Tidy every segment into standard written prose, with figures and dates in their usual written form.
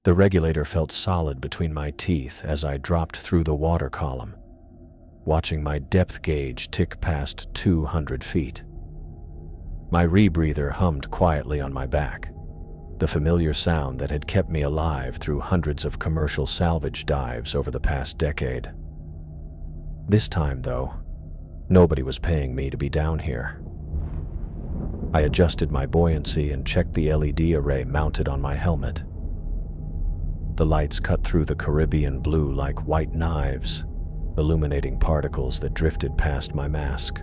The regulator felt solid between my teeth as I dropped through the water column, watching my depth gauge tick past 200 feet. My rebreather hummed quietly on my back, the familiar sound that had kept me alive through hundreds of commercial salvage dives over the past decade. This time, though, nobody was paying me to be down here. I adjusted my buoyancy and checked the LED array mounted on my helmet. The lights cut through the Caribbean blue like white knives, illuminating particles that drifted past my mask.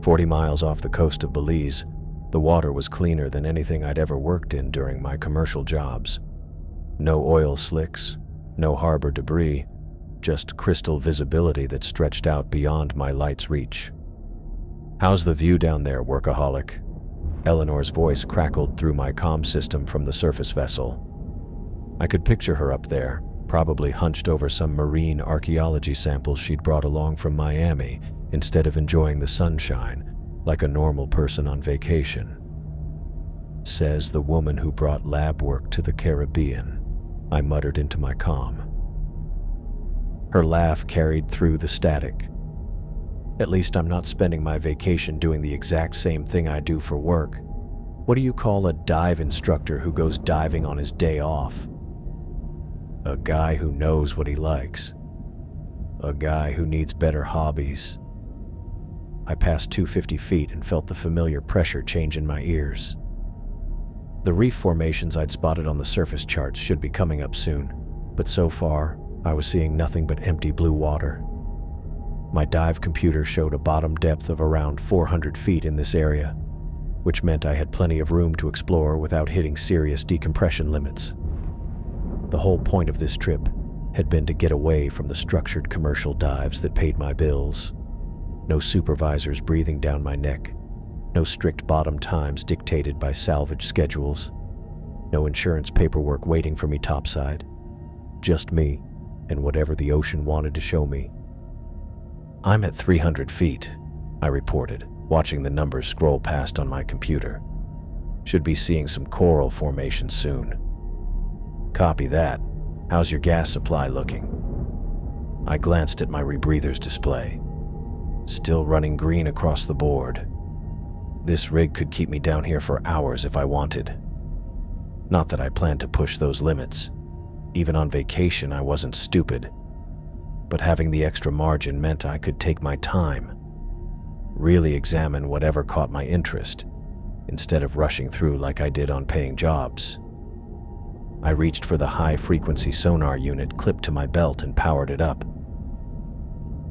40 miles off the coast of Belize, the water was cleaner than anything I'd ever worked in during my commercial jobs. No oil slicks, no harbor debris, just crystal visibility that stretched out beyond my light's reach. "How's the view down there, workaholic?" Eleanor's voice crackled through my comm system from the surface vessel. I could picture her up there, probably hunched over some marine archaeology samples she'd brought along from Miami instead of enjoying the sunshine like a normal person on vacation. "Says the woman who brought lab work to the Caribbean," I muttered into my comm. Her laugh carried through the static. "At least I'm not spending my vacation doing the exact same thing I do for work. What do you call a dive instructor who goes diving on his day off? A guy who knows what he likes. A guy who needs better hobbies." I passed 250 feet and felt the familiar pressure change in my ears. The reef formations I'd spotted on the surface charts should be coming up soon, but so far, I was seeing nothing but empty blue water. My dive computer showed a bottom depth of around 400 feet in this area, which meant I had plenty of room to explore without hitting serious decompression limits. The whole point of this trip had been to get away from the structured commercial dives that paid my bills. No supervisors breathing down my neck, no strict bottom times dictated by salvage schedules, no insurance paperwork waiting for me topside, just me and whatever the ocean wanted to show me. "I'm at 300 feet, I reported, watching the numbers scroll past on my computer. "Should be seeing some coral formation soon." "Copy that. How's your gas supply looking?" I glanced at my rebreather's display. Still running green across the board. This rig could keep me down here for hours if I wanted. Not that I planned to push those limits. Even on vacation, I wasn't stupid. But having the extra margin meant I could take my time, really examine whatever caught my interest, instead of rushing through like I did on paying jobs. I reached for the high-frequency sonar unit clipped to my belt and powered it up.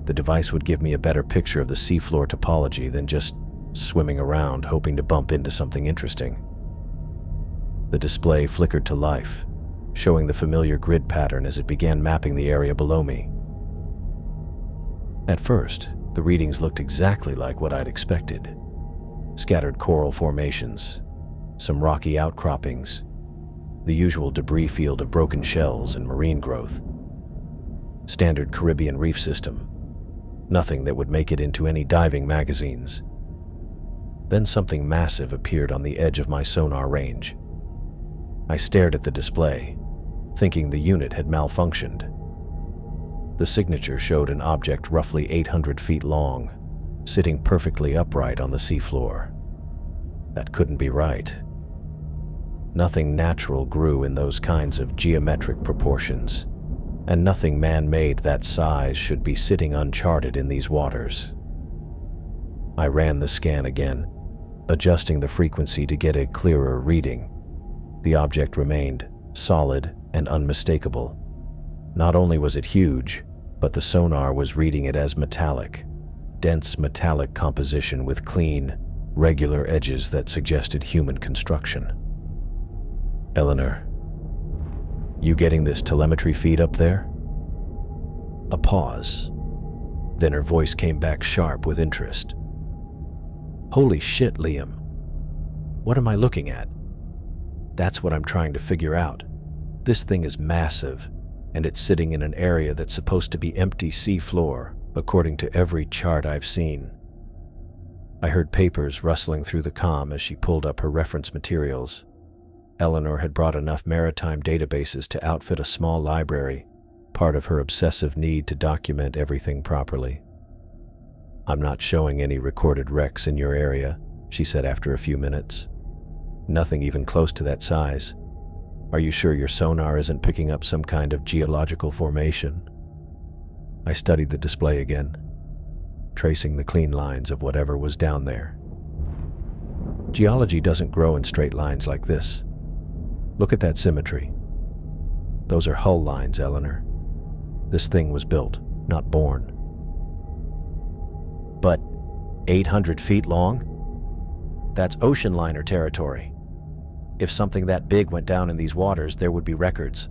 The device would give me a better picture of the seafloor topology than just swimming around hoping to bump into something interesting. The display flickered to life, showing the familiar grid pattern as it began mapping the area below me. At first, the readings looked exactly like what I'd expected. Scattered coral formations, some rocky outcroppings, the usual debris field of broken shells and marine growth. Standard Caribbean reef system. Nothing that would make it into any diving magazines. Then something massive appeared on the edge of my sonar range. I stared at the display, thinking the unit had malfunctioned. The signature showed an object roughly 800 feet long, sitting perfectly upright on the seafloor. That couldn't be right. Nothing natural grew in those kinds of geometric proportions, and nothing man-made that size should be sitting uncharted in these waters. I ran the scan again, adjusting the frequency to get a clearer reading. The object remained solid and unmistakable. Not only was it huge, but the sonar was reading it as metallic, dense metallic composition with clean, regular edges that suggested human construction. "Eleanor, you getting this telemetry feed up there?" A pause. Then her voice came back sharp with interest. "Holy shit, Liam. What am I looking at?" "That's what I'm trying to figure out. This thing is massive, and it's sitting in an area that's supposed to be empty seafloor, according to every chart I've seen." I heard papers rustling through the comm as she pulled up her reference materials. Eleanor had brought enough maritime databases to outfit a small library, part of her obsessive need to document everything properly. "I'm not showing any recorded wrecks in your area," she said after a few minutes. "Nothing even close to that size. Are you sure your sonar isn't picking up some kind of geological formation?" I studied the display again, tracing the clean lines of whatever was down there. Geology doesn't grow in straight lines like this. Look at that symmetry. Those are hull lines, Eleanor. This thing was built, not born. But 800 feet long? That's ocean liner territory. If something that big went down in these waters, there would be records.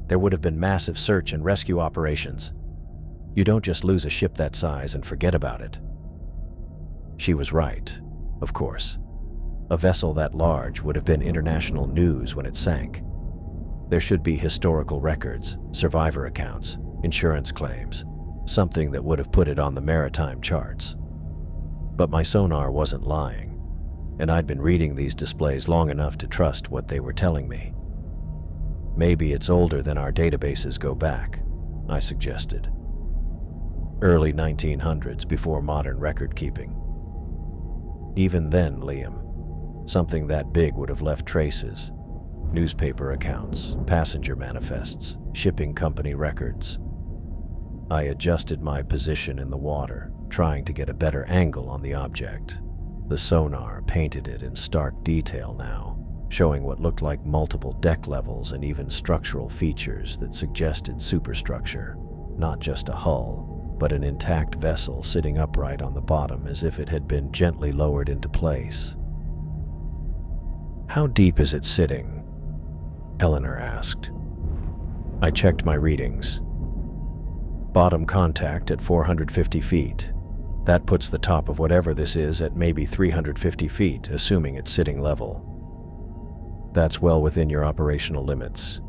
There would have been massive search and rescue operations. You don't just lose a ship that size and forget about it. She was right, of course. A vessel that large would have been international news when it sank. There should be historical records, survivor accounts, insurance claims, something that would have put it on the maritime charts. But my sonar wasn't lying, and I'd been reading these displays long enough to trust what they were telling me. "Maybe it's older than our databases go back," I suggested. "Early 1900s, before modern record keeping." "Even then, Liam, something that big would have left traces. Newspaper accounts, passenger manifests, shipping company records." I adjusted my position in the water, trying to get a better angle on the object. The sonar painted it in stark detail now, showing what looked like multiple deck levels and even structural features that suggested superstructure, not just a hull, but an intact vessel sitting upright on the bottom as if it had been gently lowered into place. "How deep is it sitting?" Eleanor asked. I checked my readings. Bottom contact at 450 feet. That puts the top of whatever this is at maybe 350 feet, assuming it's sitting level. That's well within your operational limits.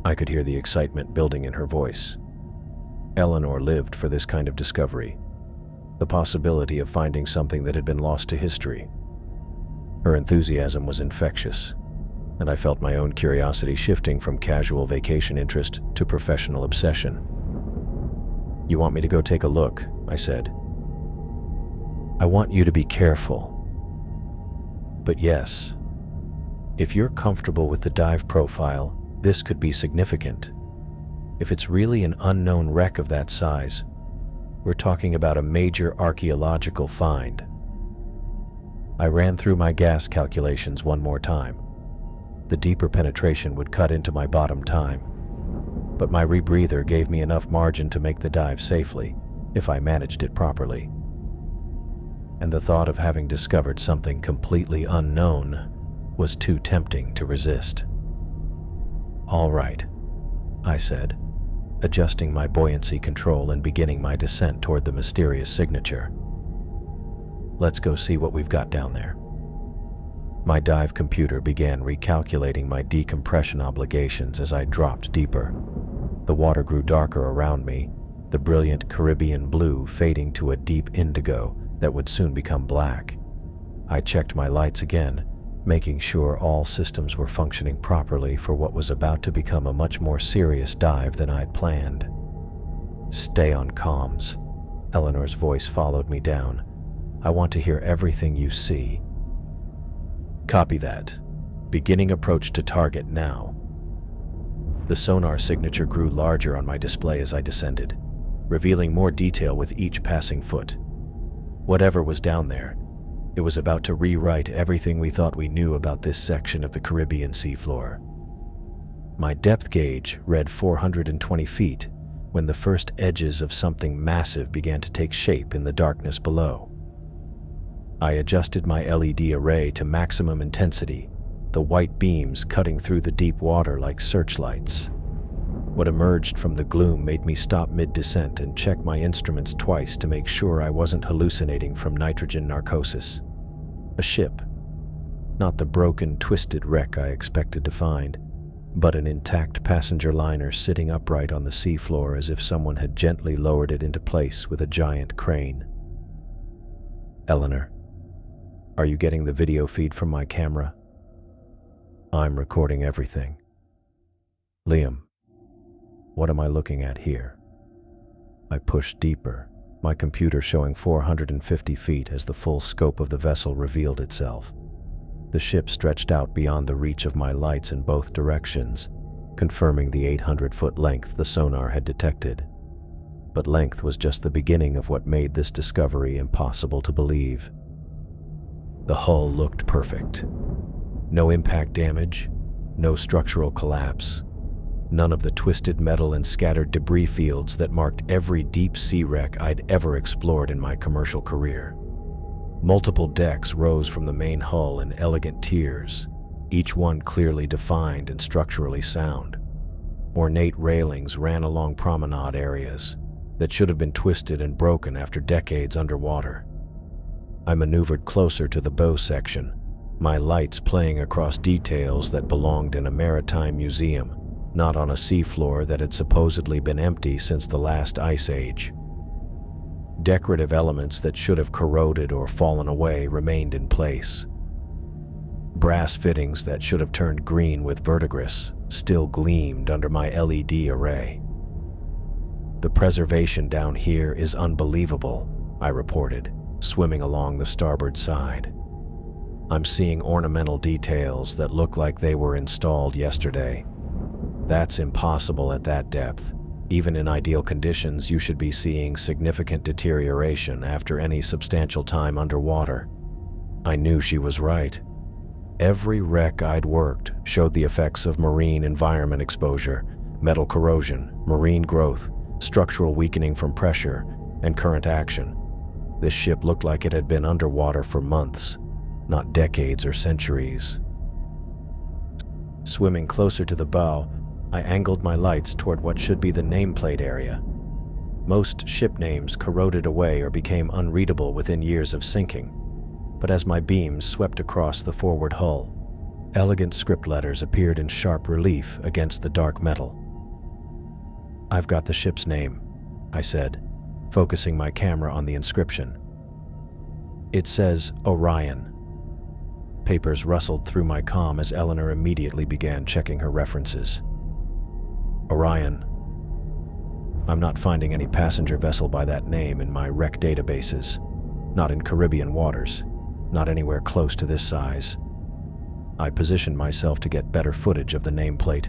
I could hear the excitement building in her voice. Eleanor lived for this kind of discovery, the possibility of finding something that had been lost to history. Her enthusiasm was infectious, and I felt my own curiosity shifting from casual vacation interest to professional obsession. "You want me to go take a look?" I said. "I want you to be careful. But yes, if you're comfortable with the dive profile, this could be significant. If it's really an unknown wreck of that size, we're talking about a major archaeological find." I ran through my gas calculations one more time. The deeper penetration would cut into my bottom time, but my rebreather gave me enough margin to make the dive safely, if I managed it properly. And the thought of having discovered something completely unknown was too tempting to resist. "All right," I said, adjusting my buoyancy control and beginning my descent toward the mysterious signature. "Let's go see what we've got down there." My dive computer began recalculating my decompression obligations as I dropped deeper. The water grew darker around me, the brilliant Caribbean blue fading to a deep indigo that would soon become black. I checked my lights again, making sure all systems were functioning properly for what was about to become a much more serious dive than I'd planned. "Stay on comms." Eleanor's voice followed me down. "I want to hear everything you see." "Copy that. Beginning approach to target now." The sonar signature grew larger on my display as I descended, revealing more detail with each passing foot. Whatever was down there, it was about to rewrite everything we thought we knew about this section of the Caribbean seafloor. My depth gauge read 420 feet when the first edges of something massive began to take shape in the darkness below. I adjusted my LED array to maximum intensity, the white beams cutting through the deep water like searchlights. What emerged from the gloom made me stop mid-descent and check my instruments twice to make sure I wasn't hallucinating from nitrogen narcosis. A ship. Not the broken, twisted wreck I expected to find, but an intact passenger liner sitting upright on the seafloor as if someone had gently lowered it into place with a giant crane. "Eleanor, are you getting the video feed from my camera?" I'm recording everything. Liam, what am I looking at here? I pushed deeper, my computer showing 450 feet as the full scope of the vessel revealed itself. The ship stretched out beyond the reach of my lights in both directions, confirming the 800-foot length the sonar had detected. But length was just the beginning of what made this discovery impossible to believe. The hull looked perfect. No impact damage, no structural collapse, none of the twisted metal and scattered debris fields that marked every deep-sea wreck I'd ever explored in my commercial career. Multiple decks rose from the main hull in elegant tiers, each one clearly defined and structurally sound. Ornate railings ran along promenade areas that should have been twisted and broken after decades underwater. I maneuvered closer to the bow section, my lights playing across details that belonged in a maritime museum, not on a seafloor that had supposedly been empty since the last ice age. Decorative elements that should have corroded or fallen away remained in place. Brass fittings that should have turned green with verdigris still gleamed under my LED array. The preservation down here is unbelievable, I reported, swimming along the starboard side. I'm seeing ornamental details that look like they were installed yesterday. That's impossible at that depth. Even in ideal conditions, you should be seeing significant deterioration after any substantial time underwater. I knew she was right. Every wreck I'd worked showed the effects of marine environment exposure, metal corrosion, marine growth, structural weakening from pressure, and current action. This ship looked like it had been underwater for months, not decades or centuries. Swimming closer to the bow, I angled my lights toward what should be the nameplate area. Most ship names corroded away or became unreadable within years of sinking, but as my beams swept across the forward hull, elegant script letters appeared in sharp relief against the dark metal. "I've got the ship's name," I said, focusing my camera on the inscription. "It says Orion." Papers rustled through my comm as Eleanor immediately began checking her references. Orion. I'm not finding any passenger vessel by that name in my wreck databases. Not in Caribbean waters. Not anywhere close to this size. I positioned myself to get better footage of the nameplate,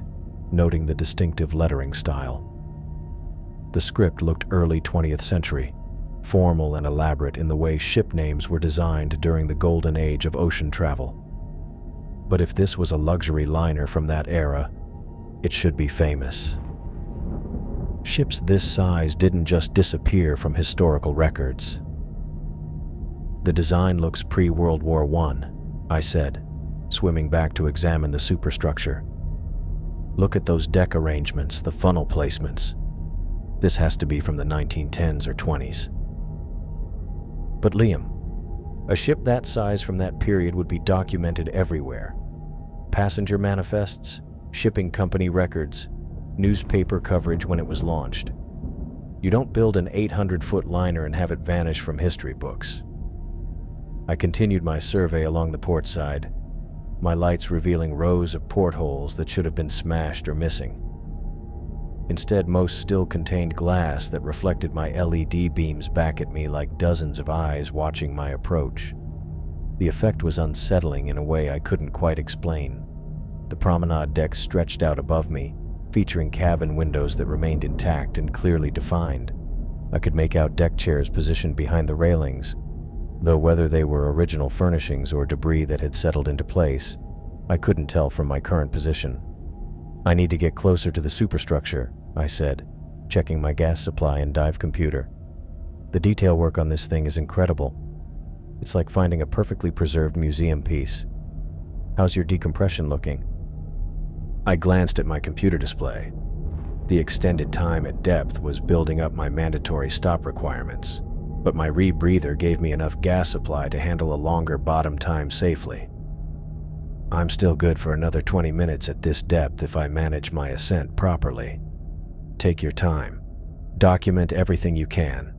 noting the distinctive lettering style. The script looked early 20th century, formal and elaborate in the way ship names were designed during the golden age of ocean travel. But if this was a luxury liner from that era, it should be famous. Ships this size didn't just disappear from historical records. "The design looks pre-World War I said, swimming back to examine the superstructure. "Look at those deck arrangements, the funnel placements. This has to be from the 1910s or 20s. "But Liam, a ship that size from that period would be documented everywhere. Passenger manifests, shipping company records, newspaper coverage when it was launched. You don't build an 800-foot liner and have it vanish from history books." I continued my survey along the port side, my lights revealing rows of portholes that should have been smashed or missing. Instead, most still contained glass that reflected my LED beams back at me like dozens of eyes watching my approach. The effect was unsettling in a way I couldn't quite explain. The promenade deck stretched out above me, featuring cabin windows that remained intact and clearly defined. I could make out deck chairs positioned behind the railings, though whether they were original furnishings or debris that had settled into place, I couldn't tell from my current position. "I need to get closer to the superstructure," I said, checking my gas supply and dive computer. "The detail work on this thing is incredible. It's like finding a perfectly preserved museum piece. How's your decompression looking?" I glanced at my computer display. The extended time at depth was building up my mandatory stop requirements, but my rebreather gave me enough gas supply to handle a longer bottom time safely. "I'm still good for another 20 minutes at this depth if I manage my ascent properly. Take your time. Document everything you can.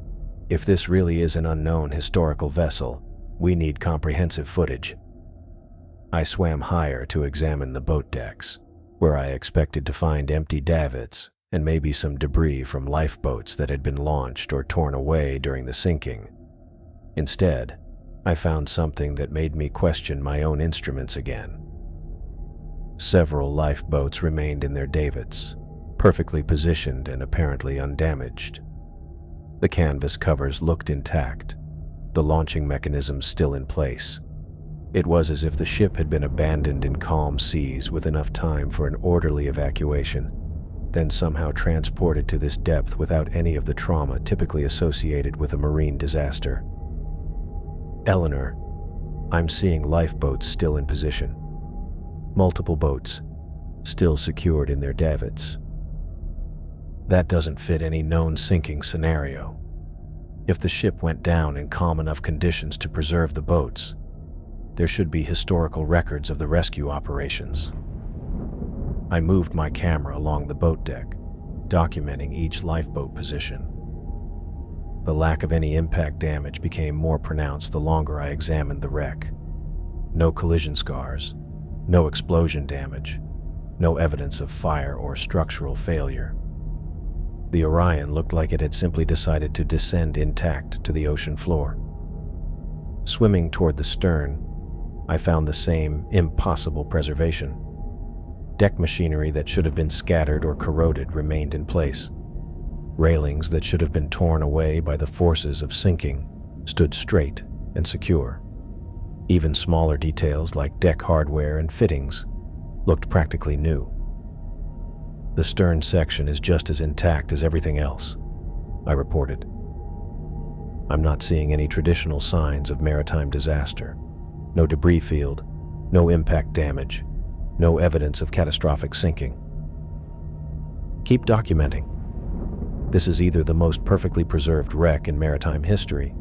If this really is an unknown historical vessel, we need comprehensive footage." I swam higher to examine the boat decks, where I expected to find empty davits and maybe some debris from lifeboats that had been launched or torn away during the sinking. Instead, I found something that made me question my own instruments again. Several lifeboats remained in their davits, perfectly positioned and apparently undamaged. The canvas covers looked intact, the launching mechanisms still in place. It was as if the ship had been abandoned in calm seas with enough time for an orderly evacuation, then somehow transported to this depth without any of the trauma typically associated with a marine disaster. Eleanor, I'm seeing lifeboats still in position. Multiple boats, still secured in their davits. That doesn't fit any known sinking scenario. If the ship went down in calm enough conditions to preserve the boats, there should be historical records of the rescue operations. I moved my camera along the boat deck, documenting each lifeboat position. The lack of any impact damage became more pronounced the longer I examined the wreck. No collision scars, no explosion damage, no evidence of fire or structural failure. The Orion looked like it had simply decided to descend intact to the ocean floor. Swimming toward the stern, I found the same impossible preservation. Deck machinery that should have been scattered or corroded remained in place. Railings that should have been torn away by the forces of sinking stood straight and secure. Even smaller details like deck hardware and fittings looked practically new. The stern section is just as intact as everything else, I reported. I'm not seeing any traditional signs of maritime disaster. No debris field, no impact damage, no evidence of catastrophic sinking. Keep documenting. This is either the most perfectly preserved wreck in maritime history,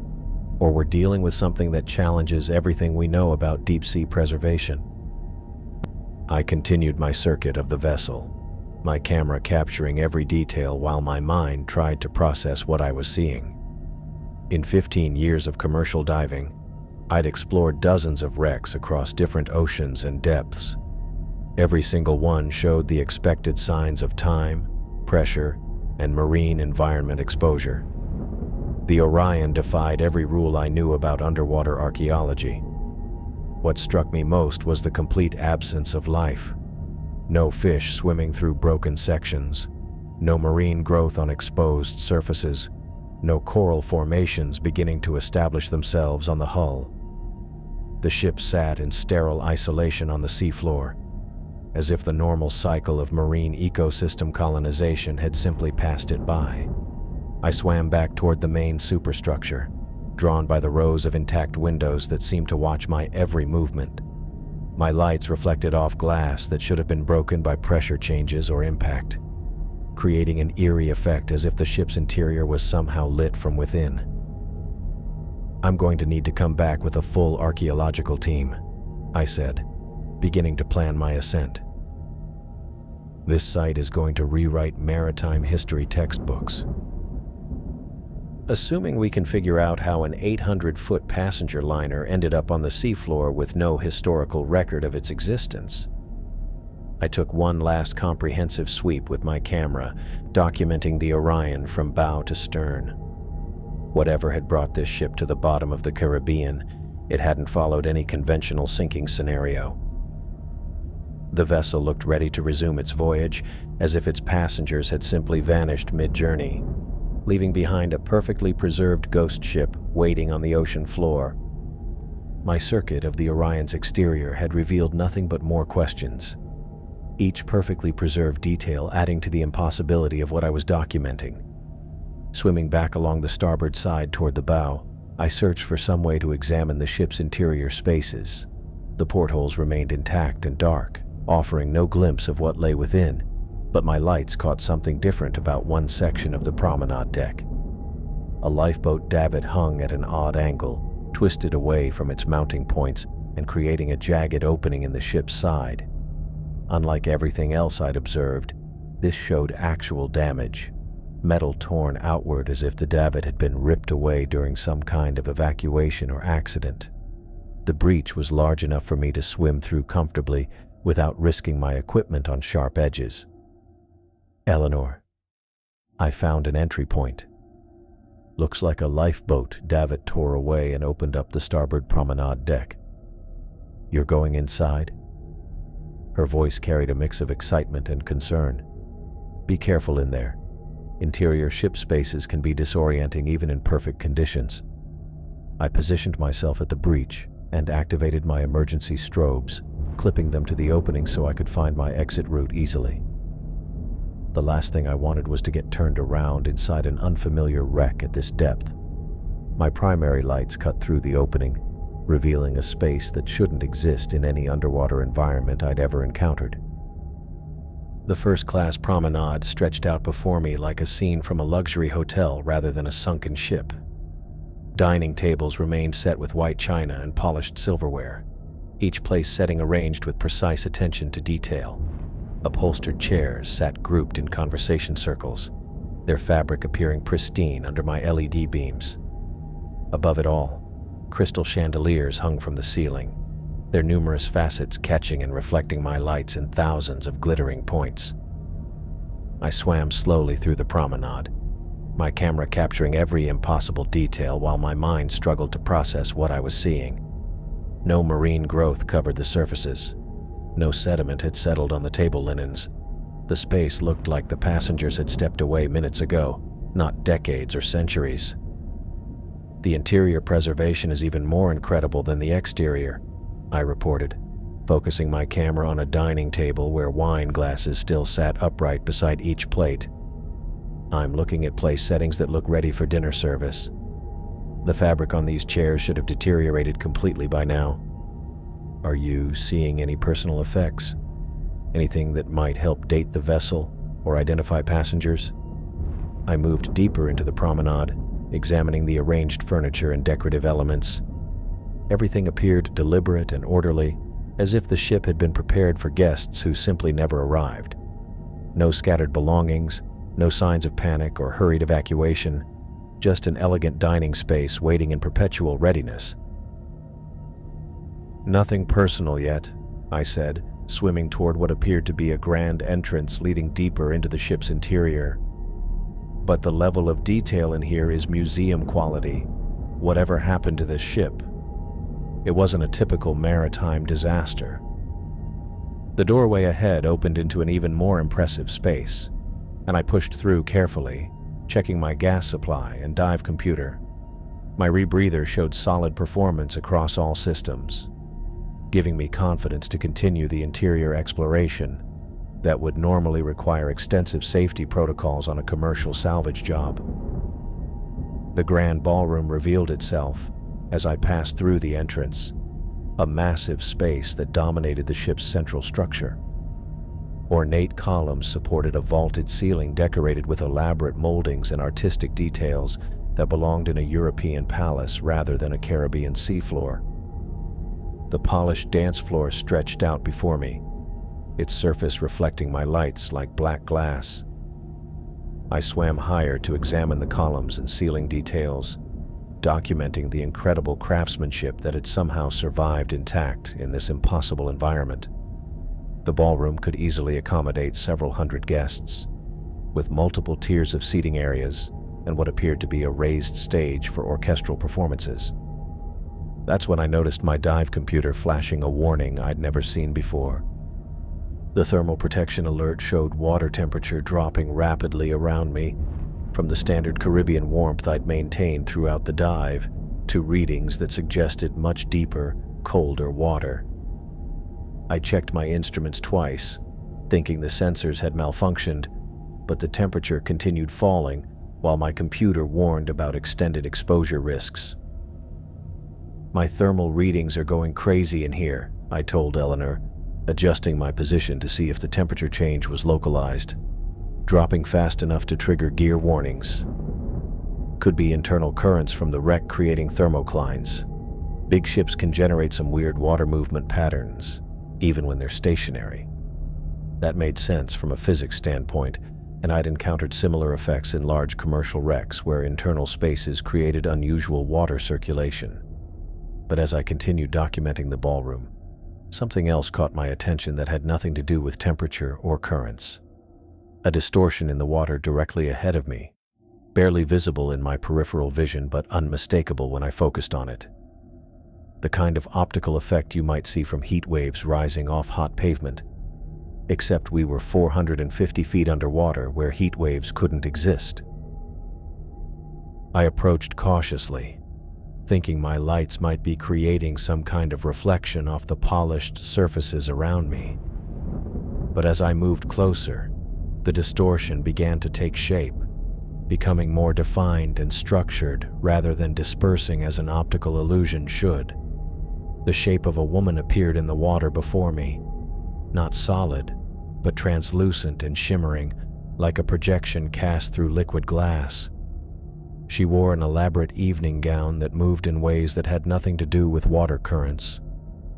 or we're dealing with something that challenges everything we know about deep-sea preservation. I continued my circuit of the vessel, my camera capturing every detail while my mind tried to process what I was seeing. In 15 years of commercial diving, I'd explored dozens of wrecks across different oceans and depths. Every single one showed the expected signs of time, pressure, and marine environment exposure. The Orion defied every rule I knew about underwater archaeology. What struck me most was the complete absence of life. No fish swimming through broken sections, no marine growth on exposed surfaces, no coral formations beginning to establish themselves on the hull. The ship sat in sterile isolation on the seafloor, as if the normal cycle of marine ecosystem colonization had simply passed it by. I swam back toward the main superstructure, drawn by the rows of intact windows that seemed to watch my every movement. My lights reflected off glass that should have been broken by pressure changes or impact, creating an eerie effect as if the ship's interior was somehow lit from within. I'm going to need to come back with a full archaeological team, I said, beginning to plan my ascent. This site is going to rewrite maritime history textbooks. Assuming we can figure out how an 800-foot passenger liner ended up on the seafloor with no historical record of its existence. I took one last comprehensive sweep with my camera, documenting the Orion from bow to stern. Whatever had brought this ship to the bottom of the Caribbean, it hadn't followed any conventional sinking scenario. The vessel looked ready to resume its voyage, as if its passengers had simply vanished mid-journey, leaving behind a perfectly preserved ghost ship waiting on the ocean floor. My circuit of the Orion's exterior had revealed nothing but more questions, each perfectly preserved detail adding to the impossibility of what I was documenting. Swimming back along the starboard side toward the bow, I searched for some way to examine the ship's interior spaces. The portholes remained intact and dark, offering no glimpse of what lay within, but my lights caught something different about one section of the promenade deck. A lifeboat davit hung at an odd angle, twisted away from its mounting points and creating a jagged opening in the ship's side. Unlike everything else I'd observed, this showed actual damage, metal torn outward as if the davit had been ripped away during some kind of evacuation or accident. The breach was large enough for me to swim through comfortably without risking my equipment on sharp edges. "Eleanor, I found an entry point. Looks like a lifeboat." David tore away and opened up the starboard promenade deck. "You're going inside?" Her voice carried a mix of excitement and concern. "Be careful in there. Interior ship spaces can be disorienting even in perfect conditions." I positioned myself at the breach and activated my emergency strobes, clipping them to the opening so I could find my exit route easily. The last thing I wanted was to get turned around inside an unfamiliar wreck at this depth. My primary lights cut through the opening, revealing a space that shouldn't exist in any underwater environment I'd ever encountered. The first-class promenade stretched out before me like a scene from a luxury hotel rather than a sunken ship. Dining tables remained set with white china and polished silverware, each place setting arranged with precise attention to detail. Upholstered chairs sat grouped in conversation circles, their fabric appearing pristine under my LED beams. Above it all, crystal chandeliers hung from the ceiling, their numerous facets catching and reflecting my lights in thousands of glittering points. I swam slowly through the promenade, my camera capturing every impossible detail while my mind struggled to process what I was seeing. No marine growth covered the surfaces. No sediment had settled on the table linens. The space looked like the passengers had stepped away minutes ago, not decades or centuries. "The interior preservation is even more incredible than the exterior," I reported, focusing my camera on a dining table where wine glasses still sat upright beside each plate. "I'm looking at place settings that look ready for dinner service. The fabric on these chairs should have deteriorated completely by now. Are you seeing any personal effects? Anything that might help date the vessel or identify passengers?" I moved deeper into the promenade, examining the arranged furniture and decorative elements. Everything appeared deliberate and orderly, as if the ship had been prepared for guests who simply never arrived. No scattered belongings, no signs of panic or hurried evacuation, just an elegant dining space waiting in perpetual readiness. "Nothing personal yet," I said, swimming toward what appeared to be a grand entrance leading deeper into the ship's interior. "But the level of detail in here is museum quality. Whatever happened to this ship? It wasn't a typical maritime disaster." The doorway ahead opened into an even more impressive space, and I pushed through carefully, checking my gas supply and dive computer. My rebreather showed solid performance across all systems, giving me confidence to continue the interior exploration that would normally require extensive safety protocols on a commercial salvage job. The grand ballroom revealed itself as I passed through the entrance, a massive space that dominated the ship's central structure. Ornate columns supported a vaulted ceiling decorated with elaborate moldings and artistic details that belonged in a European palace rather than a Caribbean seafloor. The polished dance floor stretched out before me, its surface reflecting my lights like black glass. I swam higher to examine the columns and ceiling details, documenting the incredible craftsmanship that had somehow survived intact in this impossible environment. The ballroom could easily accommodate several hundred guests, with multiple tiers of seating areas and what appeared to be a raised stage for orchestral performances. That's when I noticed my dive computer flashing a warning I'd never seen before. The thermal protection alert showed water temperature dropping rapidly around me, from the standard Caribbean warmth I'd maintained throughout the dive to readings that suggested much deeper, colder water. I checked my instruments twice, thinking the sensors had malfunctioned, but the temperature continued falling while my computer warned about extended exposure risks. "My thermal readings are going crazy in here," I told Eleanor, adjusting my position to see if the temperature change was localized, dropping fast enough to trigger gear warnings. Could be internal currents from the wreck creating thermoclines. Big ships can generate some weird water movement patterns, even when they're stationary. That made sense from a physics standpoint, and I'd encountered similar effects in large commercial wrecks where internal spaces created unusual water circulation. But as I continued documenting the ballroom, something else caught my attention that had nothing to do with temperature or currents. A distortion in the water directly ahead of me, barely visible in my peripheral vision but unmistakable when I focused on it. The kind of optical effect you might see from heat waves rising off hot pavement, except we were 450 feet underwater where heat waves couldn't exist. I approached cautiously, thinking my lights might be creating some kind of reflection off the polished surfaces around me. But as I moved closer, the distortion began to take shape, becoming more defined and structured rather than dispersing as an optical illusion should. The shape of a woman appeared in the water before me, not solid, but translucent and shimmering, like a projection cast through liquid glass. She wore an elaborate evening gown that moved in ways that had nothing to do with water currents,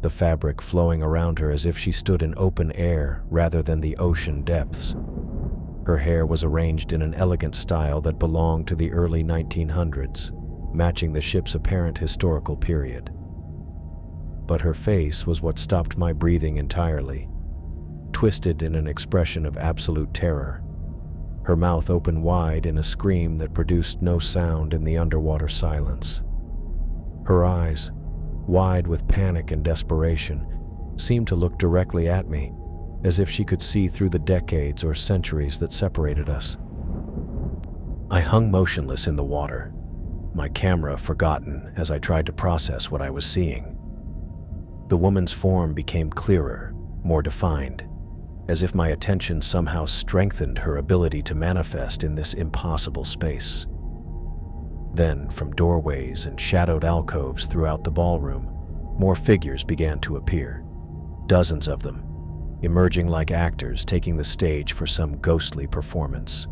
the fabric flowing around her as if she stood in open air rather than the ocean depths. Her hair was arranged in an elegant style that belonged to the early 1900s, matching the ship's apparent historical period. But her face was what stopped my breathing entirely, twisted in an expression of absolute terror. Her mouth opened wide in a scream that produced no sound in the underwater silence. Her eyes, wide with panic and desperation, seemed to look directly at me, as if she could see through the decades or centuries that separated us. I hung motionless in the water, my camera forgotten as I tried to process what I was seeing. The woman's form became clearer, more defined, as if my attention somehow strengthened her ability to manifest in this impossible space. Then, from doorways and shadowed alcoves throughout the ballroom, more figures began to appear, dozens of them, emerging like actors taking the stage for some ghostly performance.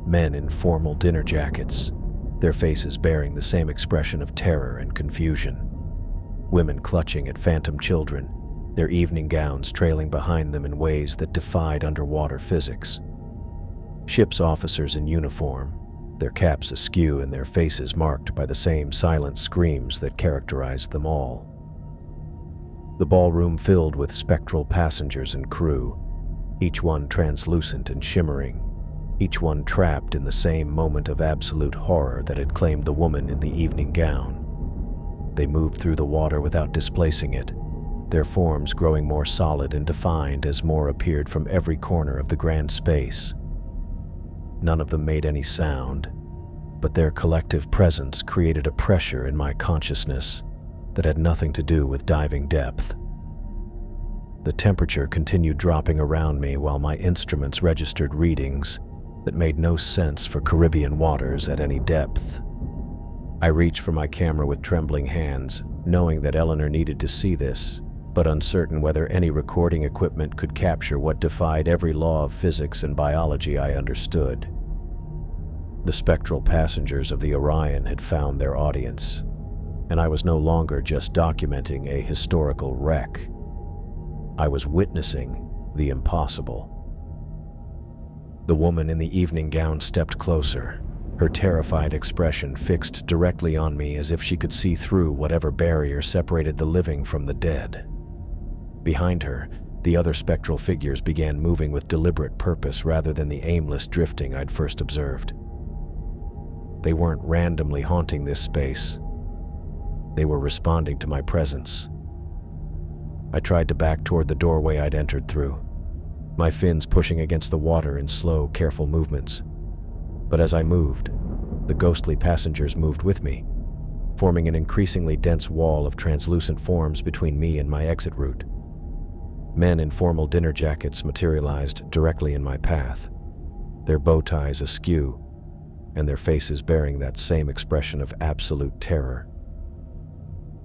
Men in formal dinner jackets, their faces bearing the same expression of terror and confusion. Women clutching at phantom children, their evening gowns trailing behind them in ways that defied underwater physics. Ship's officers in uniform, their caps askew and their faces marked by the same silent screams that characterized them all. The ballroom filled with spectral passengers and crew, each one translucent and shimmering, each one trapped in the same moment of absolute horror that had claimed the woman in the evening gown. They moved through the water without displacing it, their forms growing more solid and defined as more appeared from every corner of the grand space. None of them made any sound, but their collective presence created a pressure in my consciousness that had nothing to do with diving depth. The temperature continued dropping around me while my instruments registered readings that made no sense for Caribbean waters at any depth. I reached for my camera with trembling hands, knowing that Eleanor needed to see this, but uncertain whether any recording equipment could capture what defied every law of physics and biology I understood. The spectral passengers of the Orion had found their audience, and I was no longer just documenting a historical wreck. I was witnessing the impossible. The woman in the evening gown stepped closer, her terrified expression fixed directly on me as if she could see through whatever barrier separated the living from the dead. Behind her, the other spectral figures began moving with deliberate purpose rather than the aimless drifting I'd first observed. They weren't randomly haunting this space. They were responding to my presence. I tried to back toward the doorway I'd entered through, my fins pushing against the water in slow, careful movements. But as I moved, the ghostly passengers moved with me, forming an increasingly dense wall of translucent forms between me and my exit route. Men in formal dinner jackets materialized directly in my path, their bow ties askew, and their faces bearing that same expression of absolute terror.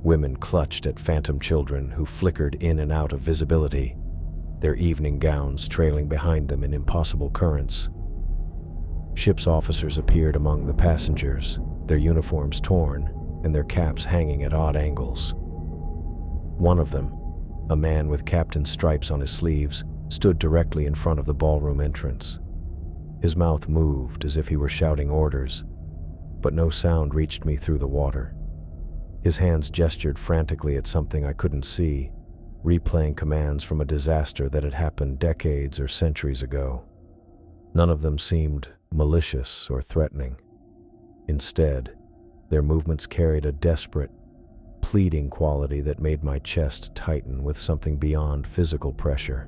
Women clutched at phantom children who flickered in and out of visibility, their evening gowns trailing behind them in impossible currents. Ship's officers appeared among the passengers, their uniforms torn and their caps hanging at odd angles. One of them, a man with captain's stripes on his sleeves, stood directly in front of the ballroom entrance. His mouth moved as if he were shouting orders, but no sound reached me through the water. His hands gestured frantically at something I couldn't see, replaying commands from a disaster that had happened decades or centuries ago. None of them seemed malicious or threatening. Instead, their movements carried a desperate, pleading quality that made my chest tighten with something beyond physical pressure.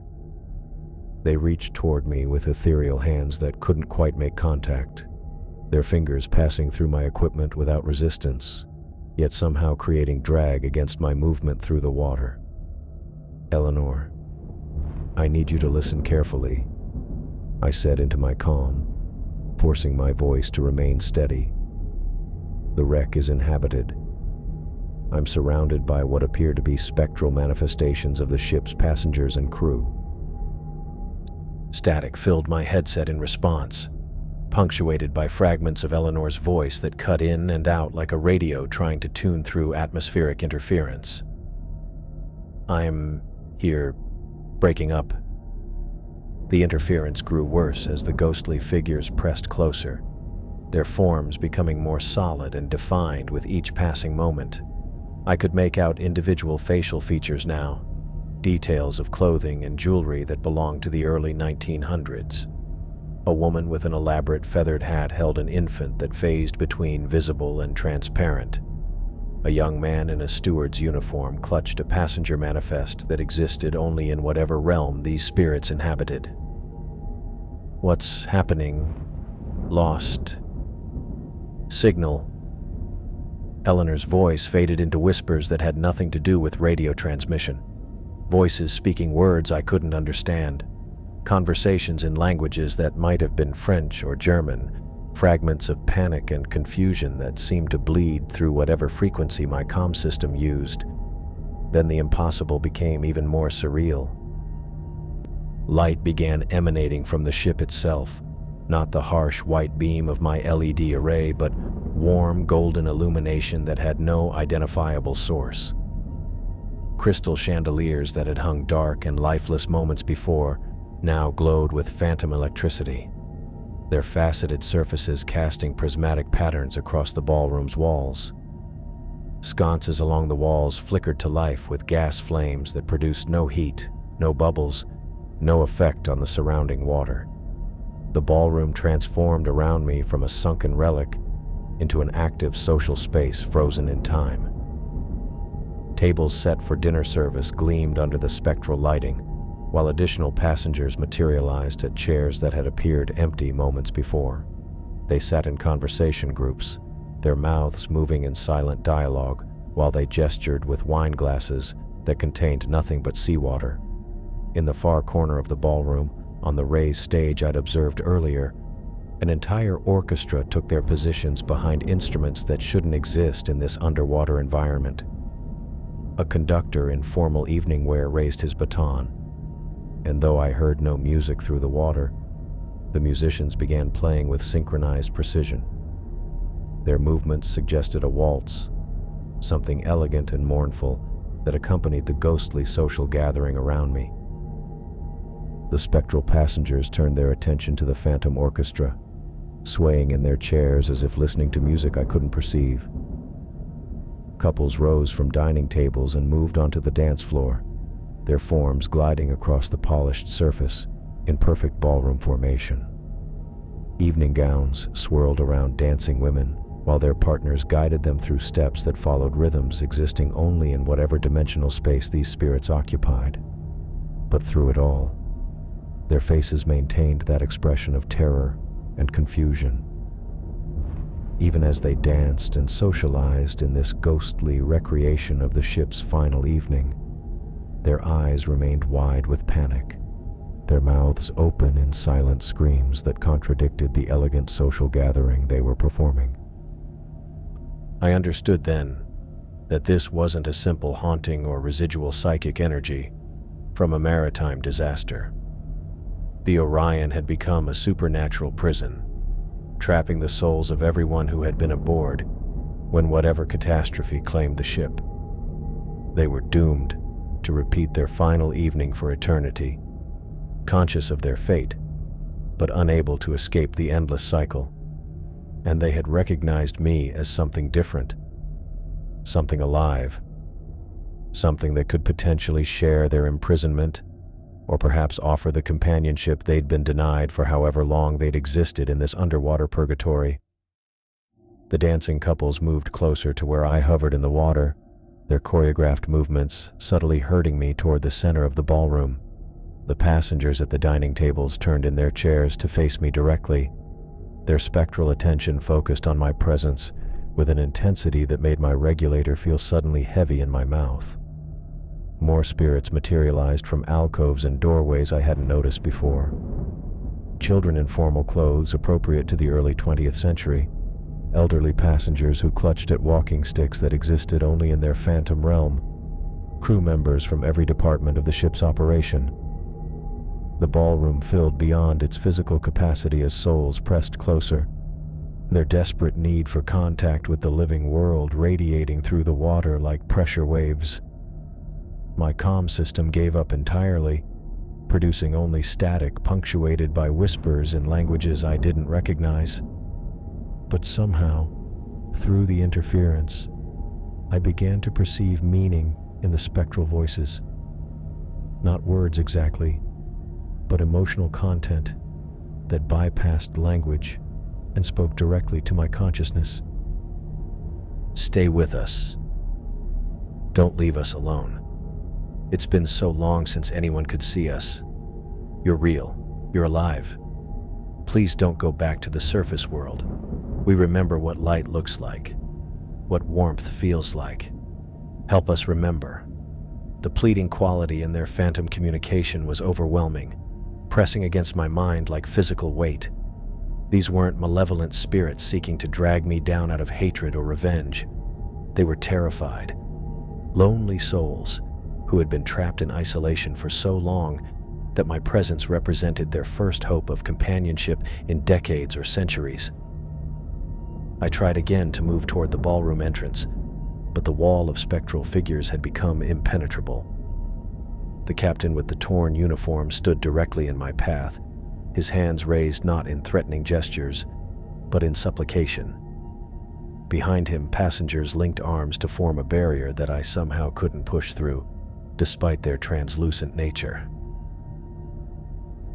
They reached toward me with ethereal hands that couldn't quite make contact, their fingers passing through my equipment without resistance, yet somehow creating drag against my movement through the water. "Eleanor, I need you to listen carefully," I said into my calm, forcing my voice to remain steady. "The wreck is inhabited. I'm surrounded by what appear to be spectral manifestations of the ship's passengers and crew." Static filled my headset in response, punctuated by fragments of Eleanor's voice that cut in and out like a radio trying to tune through atmospheric interference. "I'm here, breaking up." The interference grew worse as the ghostly figures pressed closer, their forms becoming more solid and defined with each passing moment. I could make out individual facial features now, details of clothing and jewelry that belonged to the early 1900s. A woman with an elaborate feathered hat held an infant that phased between visible and transparent. A young man in a steward's uniform clutched a passenger manifest that existed only in whatever realm these spirits inhabited. "What's happening? Lost signal." Eleanor's voice faded into whispers that had nothing to do with radio transmission. Voices speaking words I couldn't understand. Conversations in languages that might have been French or German. Fragments of panic and confusion that seemed to bleed through whatever frequency my comm system used. Then the impossible became even more surreal. Light began emanating from the ship itself. Not the harsh white beam of my LED array, but warm golden illumination that had no identifiable source. Crystal chandeliers that had hung dark and lifeless moments before now glowed with phantom electricity, their faceted surfaces casting prismatic patterns across the ballroom's walls. Sconces along the walls flickered to life with gas flames that produced no heat, no bubbles, no effect on the surrounding water. The ballroom transformed around me from a sunken relic into an active social space frozen in time. Tables set for dinner service gleamed under the spectral lighting, while additional passengers materialized at chairs that had appeared empty moments before. They sat in conversation groups, their mouths moving in silent dialogue while they gestured with wine glasses that contained nothing but seawater. In the far corner of the ballroom, on the raised stage I'd observed earlier, an entire orchestra took their positions behind instruments that shouldn't exist in this underwater environment. A conductor in formal evening wear raised his baton, and though I heard no music through the water, the musicians began playing with synchronized precision. Their movements suggested a waltz, something elegant and mournful that accompanied the ghostly social gathering around me. The spectral passengers turned their attention to the phantom orchestra, swaying in their chairs as if listening to music I couldn't perceive. Couples rose from dining tables and moved onto the dance floor, their forms gliding across the polished surface in perfect ballroom formation. Evening gowns swirled around dancing women, while their partners guided them through steps that followed rhythms existing only in whatever dimensional space these spirits occupied. But through it all, their faces maintained that expression of terror and confusion. Even as they danced and socialized in this ghostly recreation of the ship's final evening, their eyes remained wide with panic, their mouths open in silent screams that contradicted the elegant social gathering they were performing. I understood then that this wasn't a simple haunting or residual psychic energy from a maritime disaster. The Orion had become a supernatural prison, trapping the souls of everyone who had been aboard when whatever catastrophe claimed the ship. They were doomed to repeat their final evening for eternity, conscious of their fate, but unable to escape the endless cycle. And they had recognized me as something different, something alive, something that could potentially share their imprisonment or perhaps offer the companionship they'd been denied for however long they'd existed in this underwater purgatory. The dancing couples moved closer to where I hovered in the water, their choreographed movements subtly herding me toward the center of the ballroom. The passengers at the dining tables turned in their chairs to face me directly, their spectral attention focused on my presence with an intensity that made my regulator feel suddenly heavy in my mouth. More spirits materialized from alcoves and doorways I hadn't noticed before. Children in formal clothes appropriate to the early 20th century, elderly passengers who clutched at walking sticks that existed only in their phantom realm, crew members from every department of the ship's operation. The ballroom filled beyond its physical capacity as souls pressed closer, their desperate need for contact with the living world radiating through the water like pressure waves. My comm system gave up entirely, producing only static punctuated by whispers in languages I didn't recognize. But somehow, through the interference, I began to perceive meaning in the spectral voices. Not words exactly, but emotional content that bypassed language and spoke directly to my consciousness. Stay with us. Don't leave us alone. It's been so long since anyone could see us. You're real. You're alive. Please don't go back to the surface world. We remember what light looks like, what warmth feels like. Help us remember. The pleading quality in their phantom communication was overwhelming, pressing against my mind like physical weight. These weren't malevolent spirits seeking to drag me down out of hatred or revenge. They were terrified, lonely souls who had been trapped in isolation for so long that my presence represented their first hope of companionship in decades or centuries. I tried again to move toward the ballroom entrance, but the wall of spectral figures had become impenetrable. The captain with the torn uniform stood directly in my path, his hands raised not in threatening gestures, but in supplication. Behind him, passengers linked arms to form a barrier that I somehow couldn't push through, despite their translucent nature.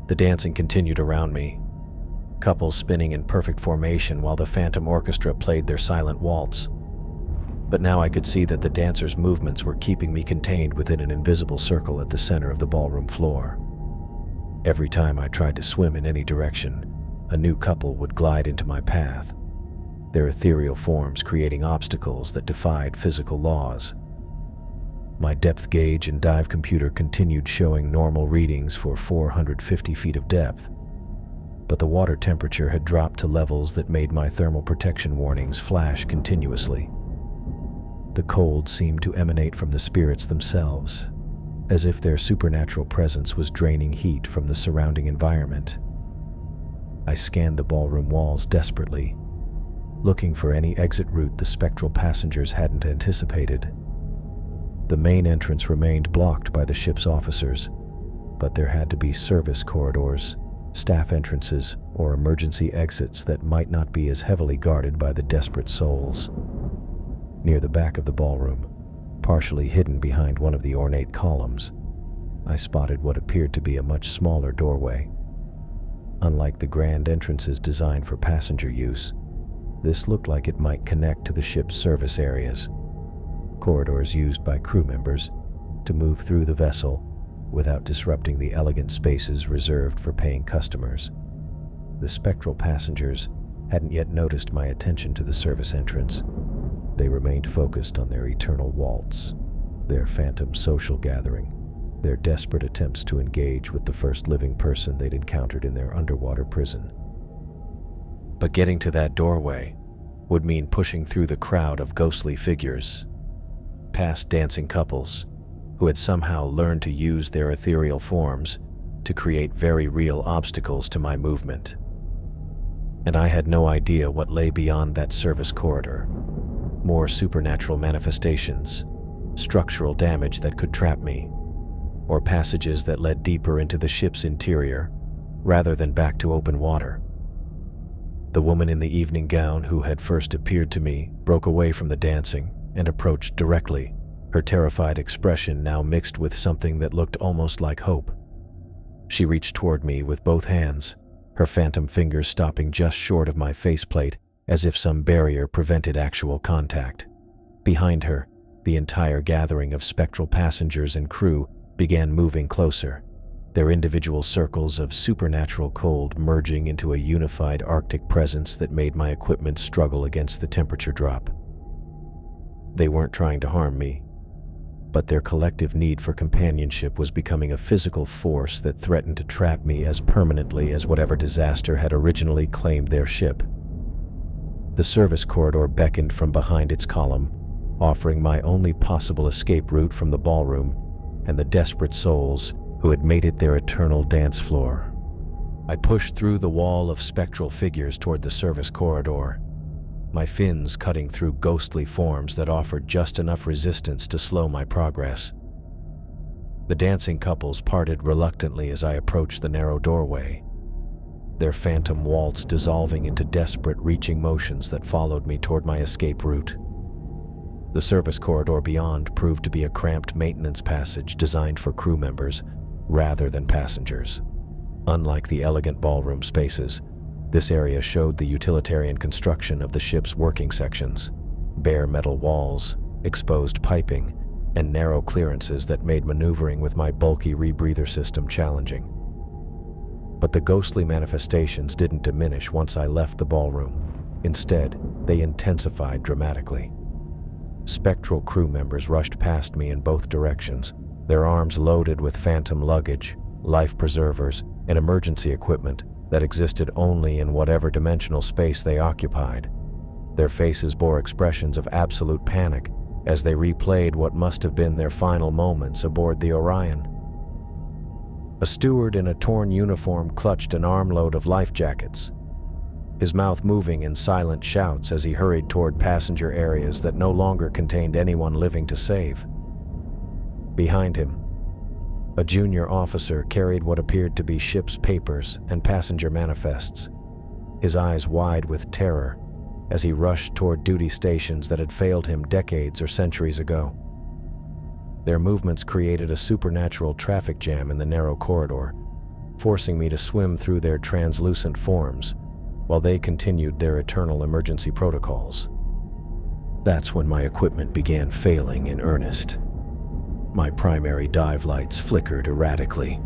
The dancing continued around me, couples spinning in perfect formation while the phantom orchestra played their silent waltz. But now I could see that the dancers' movements were keeping me contained within an invisible circle at the center of the ballroom floor. Every time I tried to swim in any direction, a new couple would glide into my path, their ethereal forms creating obstacles that defied physical laws. My depth gauge and dive computer continued showing normal readings for 450 feet of depth, but the water temperature had dropped to levels that made my thermal protection warnings flash continuously. The cold seemed to emanate from the spirits themselves, as if their supernatural presence was draining heat from the surrounding environment. I scanned the ballroom walls desperately, looking for any exit route the spectral passengers hadn't anticipated. The main entrance remained blocked by the ship's officers, but there had to be service corridors, staff entrances, or emergency exits that might not be as heavily guarded by the desperate souls. Near the back of the ballroom, partially hidden behind one of the ornate columns, I spotted what appeared to be a much smaller doorway. Unlike the grand entrances designed for passenger use, this looked like it might connect to the ship's service areas, corridors used by crew members to move through the vessel without disrupting the elegant spaces reserved for paying customers. The spectral passengers hadn't yet noticed my attention to the service entrance. They remained focused on their eternal waltz, their phantom social gathering, their desperate attempts to engage with the first living person they'd encountered in their underwater prison. But getting to that doorway would mean pushing through the crowd of ghostly figures, past dancing couples who had somehow learned to use their ethereal forms to create very real obstacles to my movement. And I had no idea what lay beyond that service corridor. More supernatural manifestations, structural damage that could trap me, or passages that led deeper into the ship's interior rather than back to open water. The woman in the evening gown who had first appeared to me broke away from the dancing and approached directly, her terrified expression now mixed with something that looked almost like hope. She reached toward me with both hands, her phantom fingers stopping just short of my faceplate as if some barrier prevented actual contact. Behind her, the entire gathering of spectral passengers and crew began moving closer, their individual circles of supernatural cold merging into a unified Arctic presence that made my equipment struggle against the temperature drop. They weren't trying to harm me, but their collective need for companionship was becoming a physical force that threatened to trap me as permanently as whatever disaster had originally claimed their ship. The service corridor beckoned from behind its column, offering my only possible escape route from the ballroom and the desperate souls who had made it their eternal dance floor. I pushed through the wall of spectral figures toward the service corridor, my fins cutting through ghostly forms that offered just enough resistance to slow my progress. The dancing couples parted reluctantly as I approached the narrow doorway, their phantom waltz dissolving into desperate reaching motions that followed me toward my escape route. The service corridor beyond proved to be a cramped maintenance passage designed for crew members rather than passengers. Unlike the elegant ballroom spaces, this area showed the utilitarian construction of the ship's working sections: bare metal walls, exposed piping, and narrow clearances that made maneuvering with my bulky rebreather system challenging. But the ghostly manifestations didn't diminish once I left the ballroom. Instead, they intensified dramatically. Spectral crew members rushed past me in both directions, their arms loaded with phantom luggage, life preservers, and emergency equipment that existed only in whatever dimensional space they occupied. Their faces bore expressions of absolute panic as they replayed what must have been their final moments aboard the Orion. A steward in a torn uniform clutched an armload of life jackets, his mouth moving in silent shouts as he hurried toward passenger areas that no longer contained anyone living to save. Behind him, a junior officer carried what appeared to be ship's papers and passenger manifests, his eyes wide with terror as he rushed toward duty stations that had failed him decades or centuries ago. Their movements created a supernatural traffic jam in the narrow corridor, forcing me to swim through their translucent forms while they continued their eternal emergency protocols. That's when my equipment began failing in earnest. My primary dive lights flickered erratically,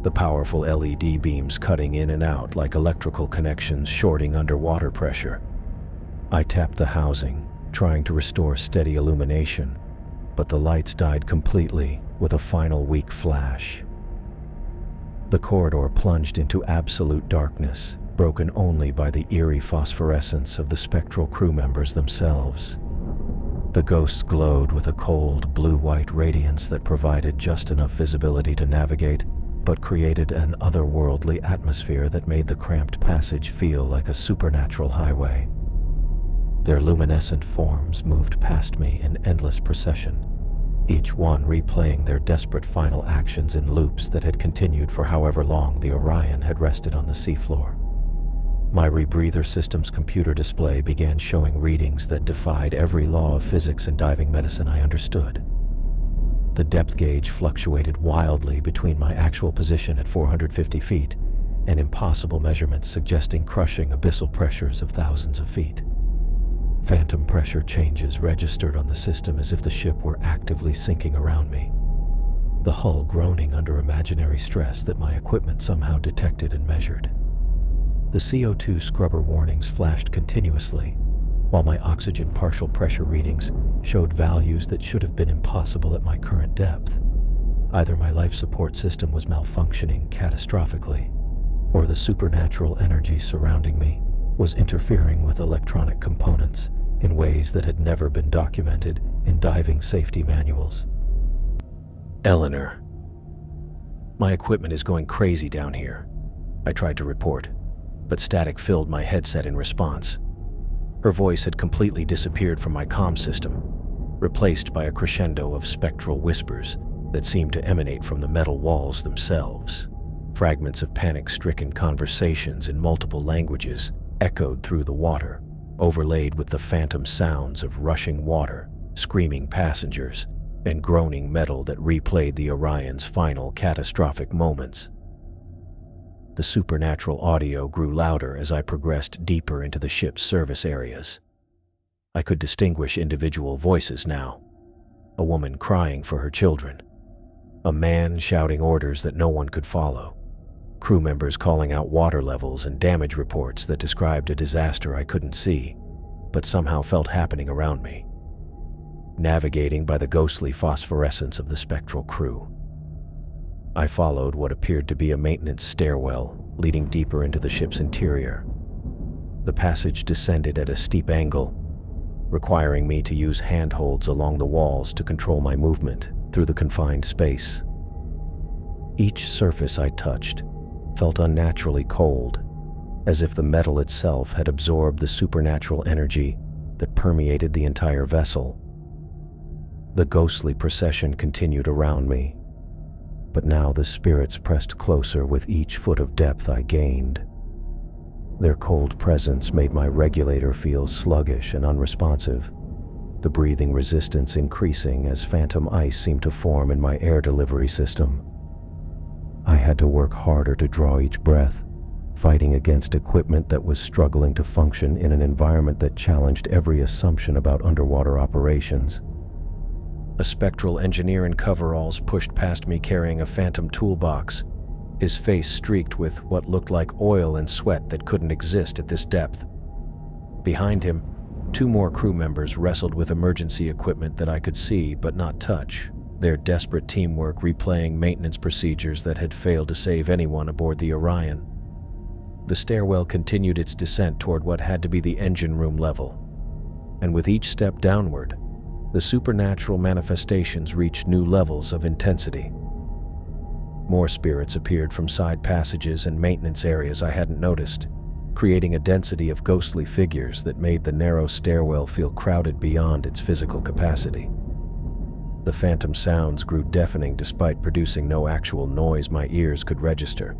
the powerful LED beams cutting in and out like electrical connections shorting under water pressure. I tapped the housing, trying to restore steady illumination, but the lights died completely with a final weak flash. The corridor plunged into absolute darkness, broken only by the eerie phosphorescence of the spectral crew members themselves. The ghosts glowed with a cold, blue-white radiance that provided just enough visibility to navigate, but created an otherworldly atmosphere that made the cramped passage feel like a supernatural highway. Their luminescent forms moved past me in endless procession, each one replaying their desperate final actions in loops that had continued for however long the Orion had rested on the seafloor. My rebreather system's computer display began showing readings that defied every law of physics and diving medicine I understood. The depth gauge fluctuated wildly between my actual position at 450 feet and impossible measurements suggesting crushing abyssal pressures of thousands of feet. Phantom pressure changes registered on the system as if the ship were actively sinking around me, the hull groaning under imaginary stress that my equipment somehow detected and measured. The CO2 scrubber warnings flashed continuously, while my oxygen partial pressure readings showed values that should have been impossible at my current depth. Either my life support system was malfunctioning catastrophically, or the supernatural energy surrounding me was interfering with electronic components in ways that had never been documented in diving safety manuals. Eleanor, my equipment is going crazy down here, I tried to report, but static filled my headset in response. Her voice had completely disappeared from my comm system, replaced by a crescendo of spectral whispers that seemed to emanate from the metal walls themselves. Fragments of panic-stricken conversations in multiple languages echoed through the water, overlaid with the phantom sounds of rushing water screaming passengers, and groaning metal that replayed the Orion's final catastrophic moments. The supernatural audio grew louder as I progressed deeper into the ship's service areas. I could distinguish individual voices now. A woman crying for her children. A man shouting orders that no one could follow. Crew members calling out water levels and damage reports that described a disaster I couldn't see, but somehow felt happening around me. Navigating by the ghostly phosphorescence of the spectral crew, I followed what appeared to be a maintenance stairwell leading deeper into the ship's interior. The passage descended at a steep angle, requiring me to use handholds along the walls to control my movement through the confined space. Each surface I touched felt unnaturally cold, as if the metal itself had absorbed the supernatural energy that permeated the entire vessel. The ghostly procession continued around me, but now the spirits pressed closer with each foot of depth I gained. Their cold presence made my regulator feel sluggish and unresponsive, the breathing resistance increasing as phantom ice seemed to form in my air delivery system. I had to work harder to draw each breath, fighting against equipment that was struggling to function in an environment that challenged every assumption about underwater operations. A spectral engineer in coveralls pushed past me carrying a phantom toolbox, his face streaked with what looked like oil and sweat that couldn't exist at this depth. Behind him, 2 more crew members wrestled with emergency equipment that I could see but not touch, their desperate teamwork replaying maintenance procedures that had failed to save anyone aboard the Orion. The stairwell continued its descent toward what had to be the engine room level, and with each step downward, the supernatural manifestations reached new levels of intensity. More spirits appeared from side passages and maintenance areas I hadn't noticed, creating a density of ghostly figures that made the narrow stairwell feel crowded beyond its physical capacity. The phantom sounds grew deafening despite producing no actual noise my ears could register.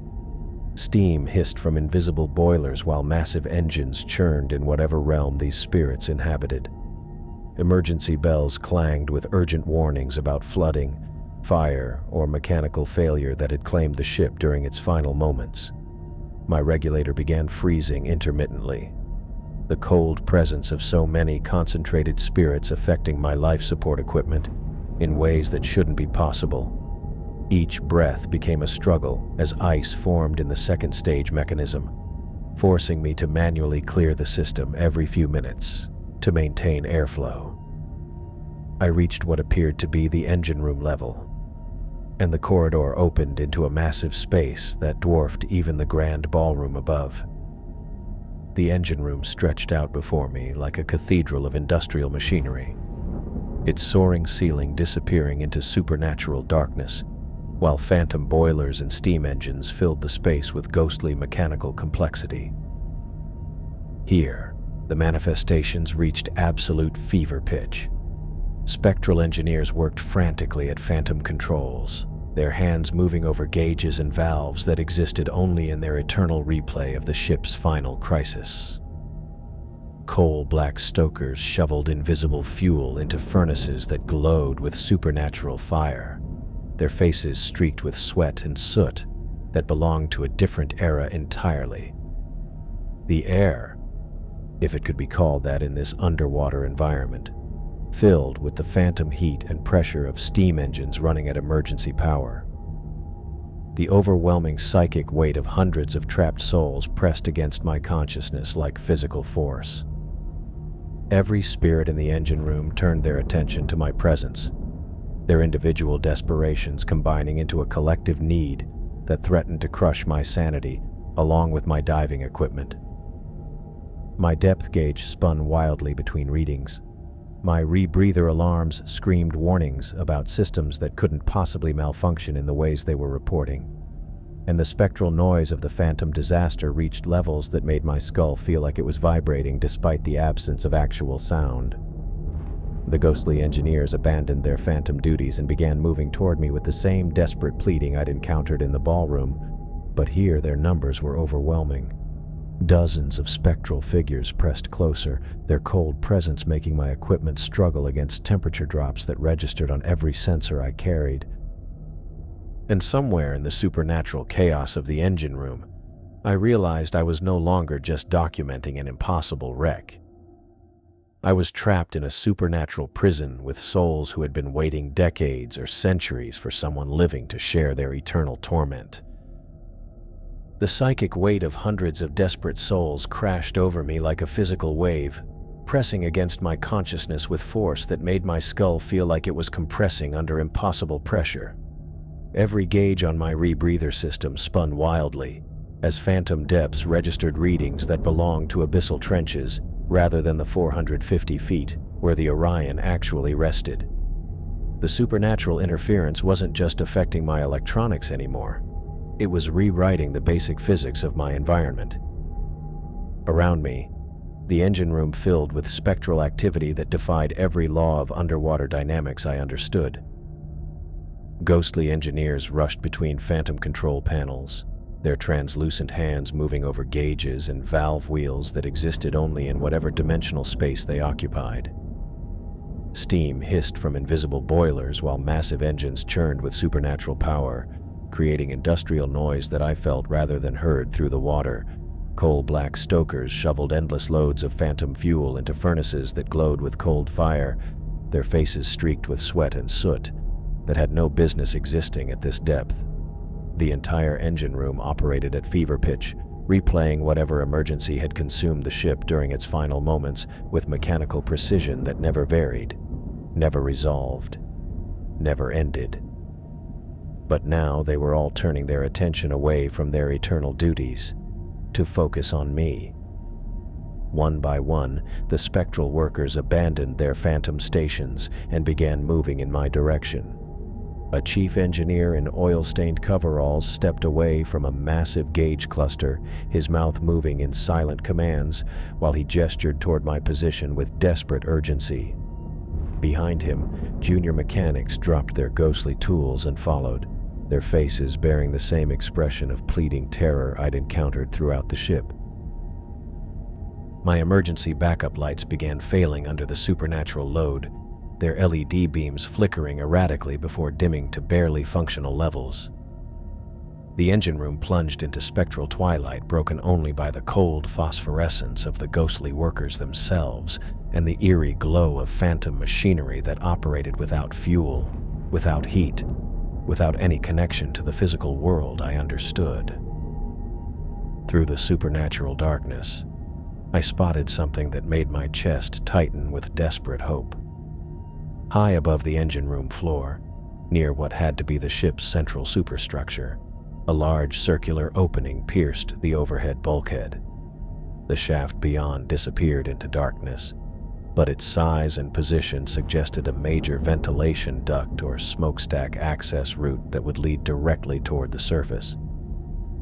Steam hissed from invisible boilers while massive engines churned in whatever realm these spirits inhabited. Emergency bells clanged with urgent warnings about flooding, fire, or mechanical failure that had claimed the ship during its final moments. My regulator began freezing intermittently, the cold presence of so many concentrated spirits affecting my life support equipment in ways that shouldn't be possible. Each breath became a struggle as ice formed in the second stage mechanism, forcing me to manually clear the system every few minutes to maintain airflow. I reached what appeared to be the engine room level, and the corridor opened into a massive space that dwarfed even the grand ballroom above. The engine room stretched out before me like a cathedral of industrial machinery, its soaring ceiling disappearing into supernatural darkness, while phantom boilers and steam engines filled the space with ghostly mechanical complexity. Here, the manifestations reached absolute fever pitch. Spectral engineers worked frantically at phantom controls, their hands moving over gauges and valves that existed only in their eternal replay of the ship's final crisis. Coal-black stokers shoveled invisible fuel into furnaces that glowed with supernatural fire, their faces streaked with sweat and soot that belonged to a different era entirely. The air, if it could be called that in this underwater environment, filled with the phantom heat and pressure of steam engines running at emergency power. The overwhelming psychic weight of hundreds of trapped souls pressed against my consciousness like physical force. Every spirit in the engine room turned their attention to my presence, their individual desperations combining into a collective need that threatened to crush my sanity along with my diving equipment. My depth gauge spun wildly between readings. My rebreather alarms screamed warnings about systems that couldn't possibly malfunction in the ways they were reporting, and the spectral noise of the phantom disaster reached levels that made my skull feel like it was vibrating despite the absence of actual sound. The ghostly engineers abandoned their phantom duties and began moving toward me with the same desperate pleading I'd encountered in the ballroom, but here their numbers were overwhelming. Dozens of spectral figures pressed closer, their cold presence making my equipment struggle against temperature drops that registered on every sensor I carried. And somewhere in the supernatural chaos of the engine room, I realized I was no longer just documenting an impossible wreck. I was trapped in a supernatural prison with souls who had been waiting decades or centuries for someone living to share their eternal torment. The psychic weight of hundreds of desperate souls crashed over me like a physical wave, pressing against my consciousness with force that made my skull feel like it was compressing under impossible pressure. Every gauge on my rebreather system spun wildly, as phantom depths registered readings that belonged to abyssal trenches rather than the 450 feet where the Orion actually rested. The supernatural interference wasn't just affecting my electronics anymore. It was rewriting the basic physics of my environment. Around me, the engine room filled with spectral activity that defied every law of underwater dynamics I understood. Ghostly engineers rushed between phantom control panels, their translucent hands moving over gauges and valve wheels that existed only in whatever dimensional space they occupied. Steam hissed from invisible boilers while massive engines churned with supernatural power, creating industrial noise that I felt rather than heard through the water. Coal-black stokers shoveled endless loads of phantom fuel into furnaces that glowed with cold fire, their faces streaked with sweat and soot that had no business existing at this depth. The entire engine room operated at fever pitch, replaying whatever emergency had consumed the ship during its final moments with mechanical precision that never varied, never resolved, never ended. But now they were all turning their attention away from their eternal duties to focus on me. One by one, the spectral workers abandoned their phantom stations and began moving in my direction. A chief engineer in oil-stained coveralls stepped away from a massive gauge cluster, his mouth moving in silent commands while he gestured toward my position with desperate urgency. Behind him, junior mechanics dropped their ghostly tools and followed, their faces bearing the same expression of pleading terror I'd encountered throughout the ship. My emergency backup lights began failing under the supernatural load, their LED beams flickering erratically before dimming to barely functional levels. The engine room plunged into spectral twilight broken only by the cold phosphorescence of the ghostly workers themselves and the eerie glow of phantom machinery that operated without fuel, without heat, without any connection to the physical world I understood. Through the supernatural darkness, I spotted something that made my chest tighten with desperate hope. High above the engine room floor, near what had to be the ship's central superstructure, a large circular opening pierced the overhead bulkhead. The shaft beyond disappeared into darkness, but its size and position suggested a major ventilation duct or smokestack access route that would lead directly toward the surface.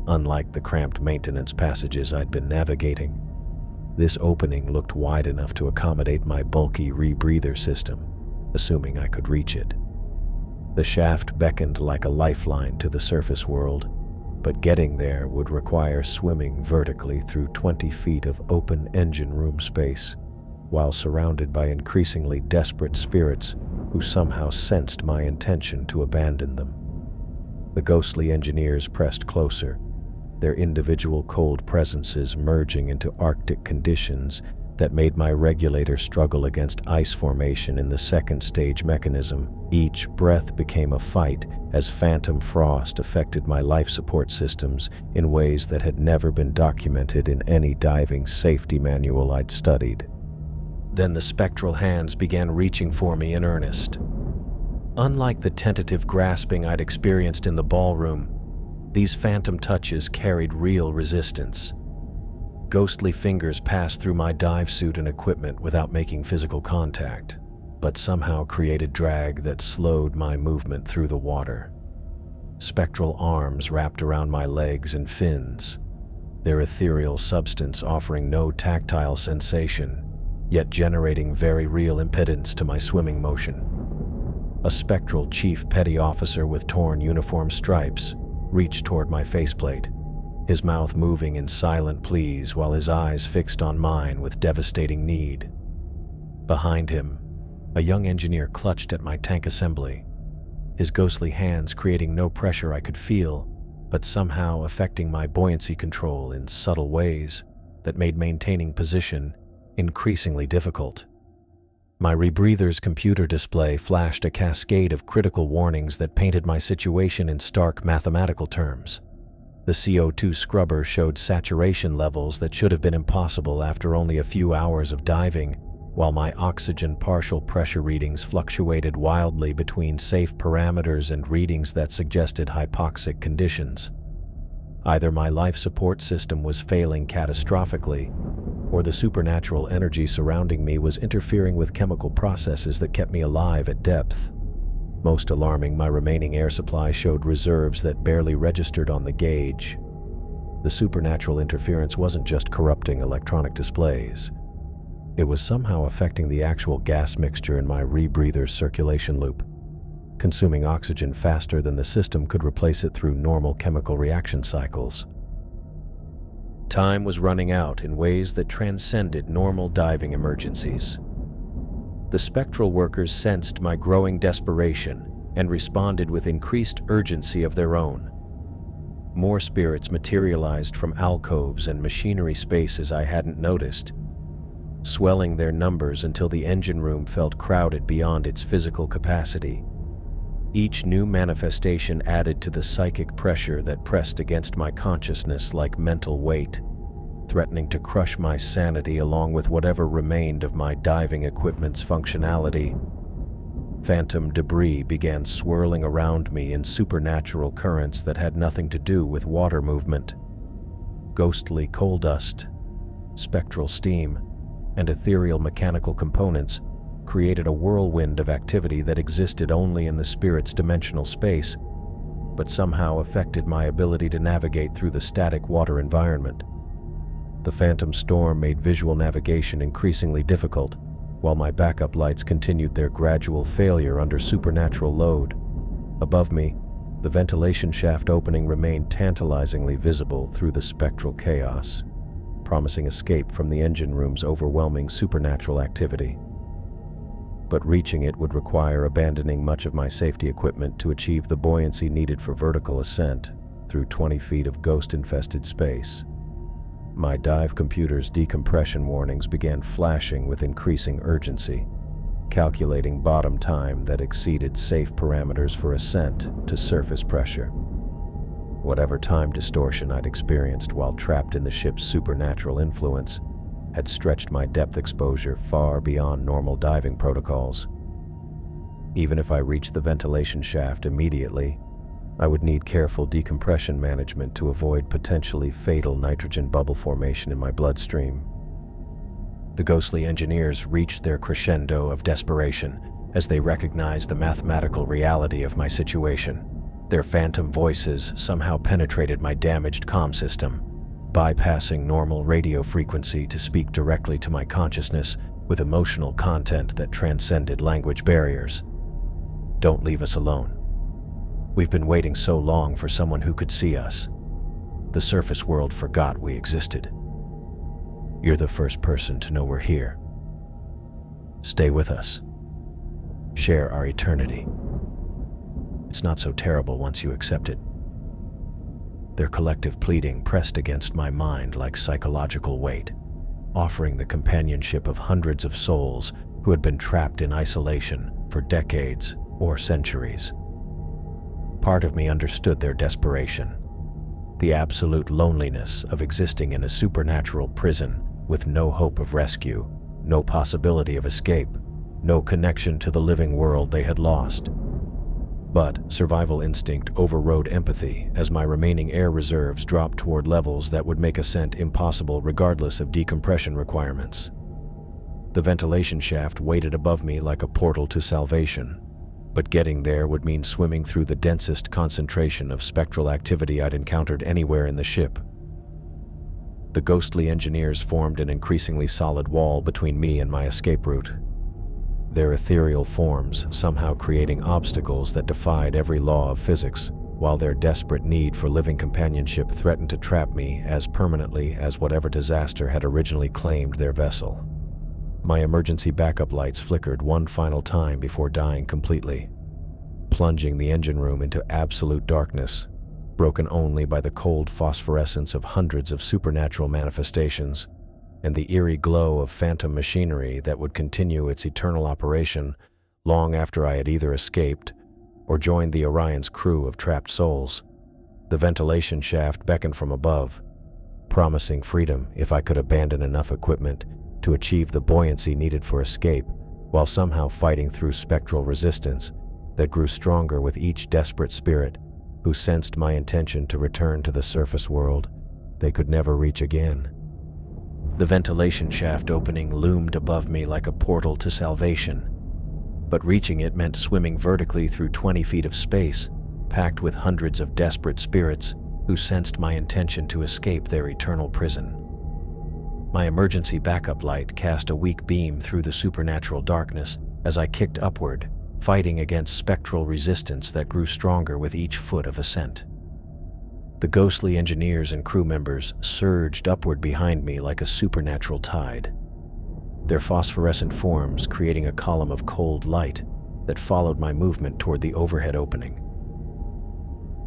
Unlike the cramped maintenance passages I'd been navigating, this opening looked wide enough to accommodate my bulky rebreather system, assuming I could reach it. The shaft beckoned like a lifeline to the surface world, but getting there would require swimming vertically through 20 feet of open engine room space, while surrounded by increasingly desperate spirits who somehow sensed my intention to abandon them. The ghostly engineers pressed closer, their individual cold presences merging into Arctic conditions that made my regulator struggle against ice formation in the second stage mechanism. Each breath became a fight as phantom frost affected my life support systems in ways that had never been documented in any diving safety manual I'd studied. Then the spectral hands began reaching for me in earnest. Unlike the tentative grasping I'd experienced in the ballroom, these phantom touches carried real resistance. Ghostly fingers passed through my dive suit and equipment without making physical contact, but somehow created drag that slowed my movement through the water. Spectral arms wrapped around my legs and fins, their ethereal substance offering no tactile sensation, yet generating very real impedance to my swimming motion. A spectral chief petty officer with torn uniform stripes reached toward my faceplate, his mouth moving in silent pleas while his eyes fixed on mine with devastating need. Behind him, a young engineer clutched at my tank assembly, his ghostly hands creating no pressure I could feel, but somehow affecting my buoyancy control in subtle ways that made maintaining position increasingly difficult. My rebreather's computer display flashed a cascade of critical warnings that painted my situation in stark mathematical terms. The CO2 scrubber showed saturation levels that should have been impossible after only a few hours of diving, while my oxygen partial pressure readings fluctuated wildly between safe parameters and readings that suggested hypoxic conditions. Either my life support system was failing catastrophically, or the supernatural energy surrounding me was interfering with chemical processes that kept me alive at depth. Most alarming, my remaining air supply showed reserves that barely registered on the gauge. The supernatural interference wasn't just corrupting electronic displays. It was somehow affecting the actual gas mixture in my rebreather's circulation loop, consuming oxygen faster than the system could replace it through normal chemical reaction cycles. Time was running out in ways that transcended normal diving emergencies. The spectral workers sensed my growing desperation and responded with increased urgency of their own. More spirits materialized from alcoves and machinery spaces I hadn't noticed, swelling their numbers until the engine room felt crowded beyond its physical capacity. Each new manifestation added to the psychic pressure that pressed against my consciousness like mental weight, threatening to crush my sanity along with whatever remained of my diving equipment's functionality. Phantom debris began swirling around me in supernatural currents that had nothing to do with water movement. Ghostly coal dust, spectral steam, and ethereal mechanical components created a whirlwind of activity that existed only in the spirit's dimensional space, but somehow affected my ability to navigate through the static water environment. The phantom storm made visual navigation increasingly difficult, while my backup lights continued their gradual failure under supernatural load. Above me, the ventilation shaft opening remained tantalizingly visible through the spectral chaos, promising escape from the engine room's overwhelming supernatural activity. But reaching it would require abandoning much of my safety equipment to achieve the buoyancy needed for vertical ascent through 20 feet of ghost-infested space. My dive computer's decompression warnings began flashing with increasing urgency, calculating bottom time that exceeded safe parameters for ascent to surface pressure. Whatever time distortion I'd experienced while trapped in the ship's supernatural influence had stretched my depth exposure far beyond normal diving protocols. Even if I reached the ventilation shaft immediately, I would need careful decompression management to avoid potentially fatal nitrogen bubble formation in my bloodstream. The ghostly engineers reached their crescendo of desperation as they recognized the mathematical reality of my situation. Their phantom voices somehow penetrated my damaged comm system, bypassing normal radio frequency to speak directly to my consciousness with emotional content that transcended language barriers. Don't leave us alone. We've been waiting so long for someone who could see us. The surface world forgot we existed. You're the first person to know we're here. Stay with us. Share our eternity. It's not so terrible once you accept it. Their collective pleading pressed against my mind like psychological weight, offering the companionship of hundreds of souls who had been trapped in isolation for decades or centuries. Part of me understood their desperation, the absolute loneliness of existing in a supernatural prison with no hope of rescue, no possibility of escape, no connection to the living world they had lost. But survival instinct overrode empathy as my remaining air reserves dropped toward levels that would make ascent impossible regardless of decompression requirements. The ventilation shaft waited above me like a portal to salvation, but getting there would mean swimming through the densest concentration of spectral activity I'd encountered anywhere in the ship. The ghostly engineers formed an increasingly solid wall between me and my escape route, their ethereal forms somehow creating obstacles that defied every law of physics, while their desperate need for living companionship threatened to trap me as permanently as whatever disaster had originally claimed their vessel. My emergency backup lights flickered one final time before dying completely, plunging the engine room into absolute darkness, broken only by the cold phosphorescence of hundreds of supernatural manifestations and the eerie glow of phantom machinery that would continue its eternal operation long after I had either escaped or joined the Orion's crew of trapped souls. The ventilation shaft beckoned from above, promising freedom if I could abandon enough equipment to achieve the buoyancy needed for escape, while somehow fighting through spectral resistance that grew stronger with each desperate spirit who sensed my intention to return to the surface world they could never reach again. The ventilation shaft opening loomed above me like a portal to salvation, but reaching it meant swimming vertically through 20 feet of space, packed with hundreds of desperate spirits who sensed my intention to escape their eternal prison. My emergency backup light cast a weak beam through the supernatural darkness as I kicked upward, fighting against spectral resistance that grew stronger with each foot of ascent. The ghostly engineers and crew members surged upward behind me like a supernatural tide, their phosphorescent forms creating a column of cold light that followed my movement toward the overhead opening.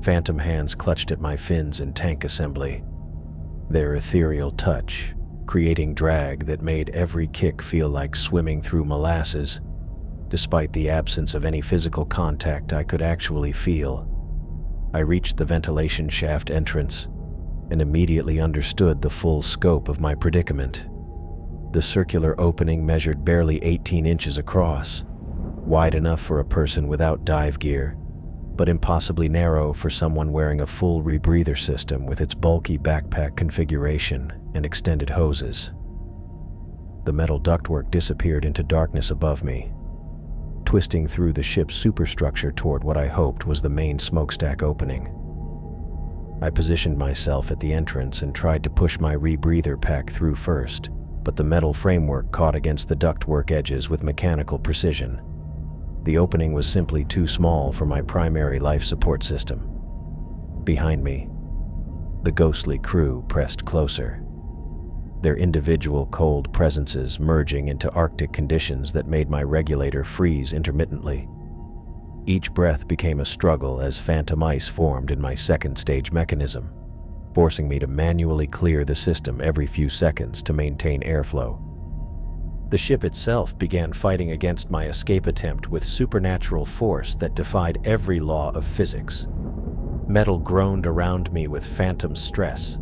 Phantom hands clutched at my fins and tank assembly, their ethereal touch creating drag that made every kick feel like swimming through molasses, despite the absence of any physical contact I could actually feel. I reached the ventilation shaft entrance and immediately understood the full scope of my predicament. The circular opening measured barely 18 inches across, wide enough for a person without dive gear, but impossibly narrow for someone wearing a full rebreather system with its bulky backpack configuration and extended hoses. The metal ductwork disappeared into darkness above me, twisting through the ship's superstructure toward what I hoped was the main smokestack opening. I positioned myself at the entrance and tried to push my rebreather pack through first, but the metal framework caught against the ductwork edges with mechanical precision. The opening was simply too small for my primary life support system. Behind me, the ghostly crew pressed closer, their individual cold presences merging into Arctic conditions that made my regulator freeze intermittently. Each breath became a struggle as phantom ice formed in my second stage mechanism, forcing me to manually clear the system every few seconds to maintain airflow. The ship itself began fighting against my escape attempt with supernatural force that defied every law of physics. Metal groaned around me with phantom stress,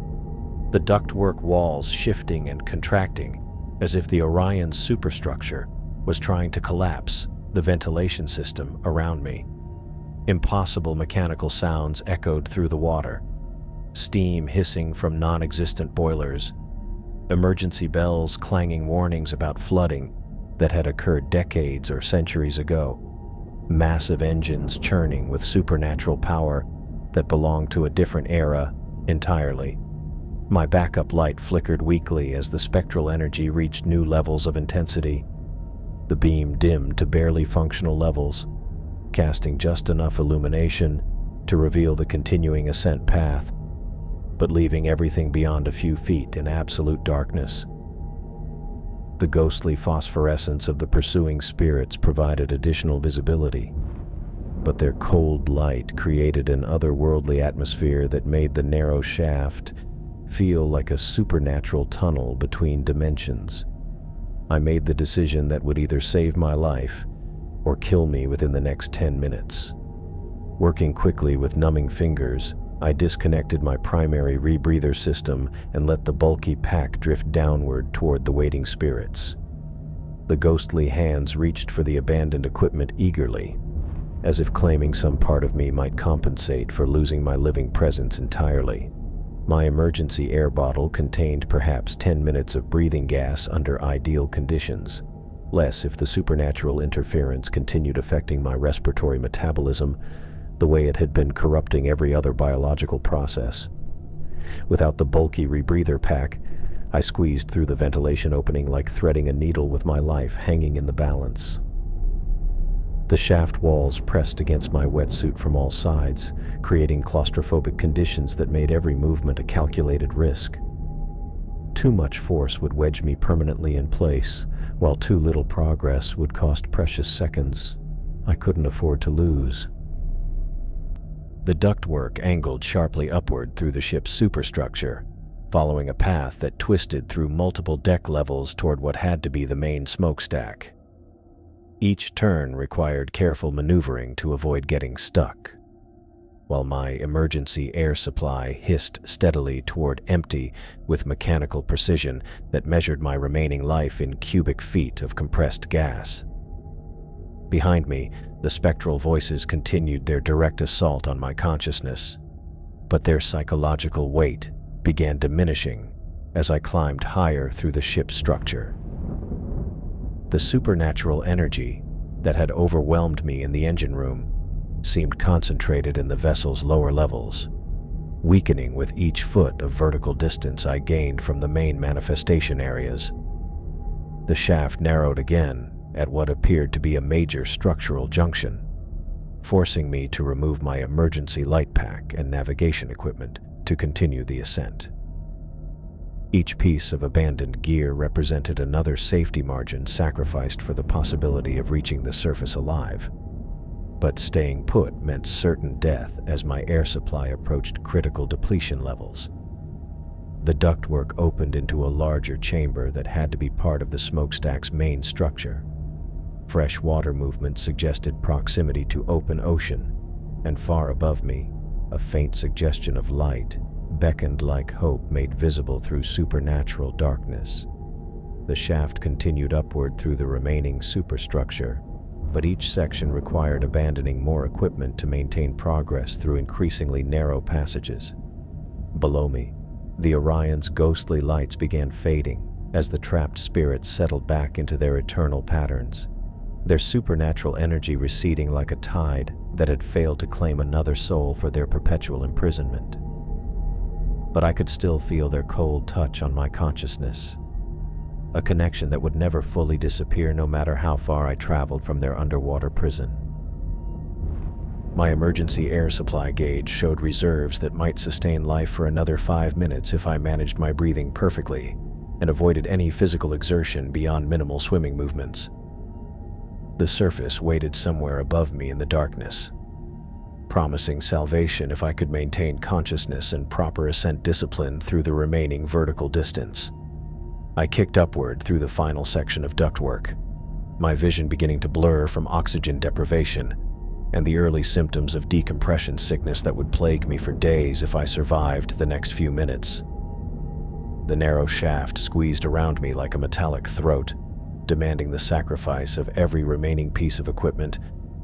the ductwork walls shifting and contracting as if the Orion's superstructure was trying to collapse the ventilation system around me. Impossible mechanical sounds echoed through the water, steam hissing from non-existent boilers, emergency bells clanging warnings about flooding that had occurred decades or centuries ago, massive engines churning with supernatural power that belonged to a different era entirely. My backup light flickered weakly as the spectral energy reached new levels of intensity. The beam dimmed to barely functional levels, casting just enough illumination to reveal the continuing ascent path, but leaving everything beyond a few feet in absolute darkness. The ghostly phosphorescence of the pursuing spirits provided additional visibility, but their cold light created an otherworldly atmosphere that made the narrow shaft feel like a supernatural tunnel between dimensions. I made the decision that would either save my life or kill me within the next 10 minutes. Working quickly with numbing fingers, I disconnected my primary rebreather system and let the bulky pack drift downward toward the waiting spirits. The ghostly hands reached for the abandoned equipment eagerly, as if claiming some part of me might compensate for losing my living presence entirely. My emergency air bottle contained perhaps 10 minutes of breathing gas under ideal conditions, less if the supernatural interference continued affecting my respiratory metabolism the way it had been corrupting every other biological process. Without the bulky rebreather pack, I squeezed through the ventilation opening like threading a needle with my life hanging in the balance. The shaft walls pressed against my wetsuit from all sides, creating claustrophobic conditions that made every movement a calculated risk. Too much force would wedge me permanently in place, while too little progress would cost precious seconds I couldn't afford to lose. The ductwork angled sharply upward through the ship's superstructure, following a path that twisted through multiple deck levels toward what had to be the main smokestack. Each turn required careful maneuvering to avoid getting stuck, while my emergency air supply hissed steadily toward empty with mechanical precision that measured my remaining life in cubic feet of compressed gas. Behind me, the spectral voices continued their direct assault on my consciousness, but their psychological weight began diminishing as I climbed higher through the ship's structure. The supernatural energy that had overwhelmed me in the engine room seemed concentrated in the vessel's lower levels, weakening with each foot of vertical distance I gained from the main manifestation areas. The shaft narrowed again at what appeared to be a major structural junction, forcing me to remove my emergency light pack and navigation equipment to continue the ascent. Each piece of abandoned gear represented another safety margin sacrificed for the possibility of reaching the surface alive. But staying put meant certain death as my air supply approached critical depletion levels. The ductwork opened into a larger chamber that had to be part of the smokestack's main structure. Fresh water movement suggested proximity to open ocean, and far above me, a faint suggestion of light beckoned like hope made visible through supernatural darkness. The shaft continued upward through the remaining superstructure, but each section required abandoning more equipment to maintain progress through increasingly narrow passages. Below me, the Orion's ghostly lights began fading as the trapped spirits settled back into their eternal patterns, their supernatural energy receding like a tide that had failed to claim another soul for their perpetual imprisonment. But I could still feel their cold touch on my consciousness, a connection that would never fully disappear no matter how far I traveled from their underwater prison. My emergency air supply gauge showed reserves that might sustain life for another 5 minutes if I managed my breathing perfectly and avoided any physical exertion beyond minimal swimming movements. The surface waited somewhere above me in the darkness, promising salvation if I could maintain consciousness and proper ascent discipline through the remaining vertical distance. I kicked upward through the final section of ductwork, my vision beginning to blur from oxygen deprivation and the early symptoms of decompression sickness that would plague me for days if I survived the next few minutes. The narrow shaft squeezed around me like a metallic throat, demanding the sacrifice of every remaining piece of equipment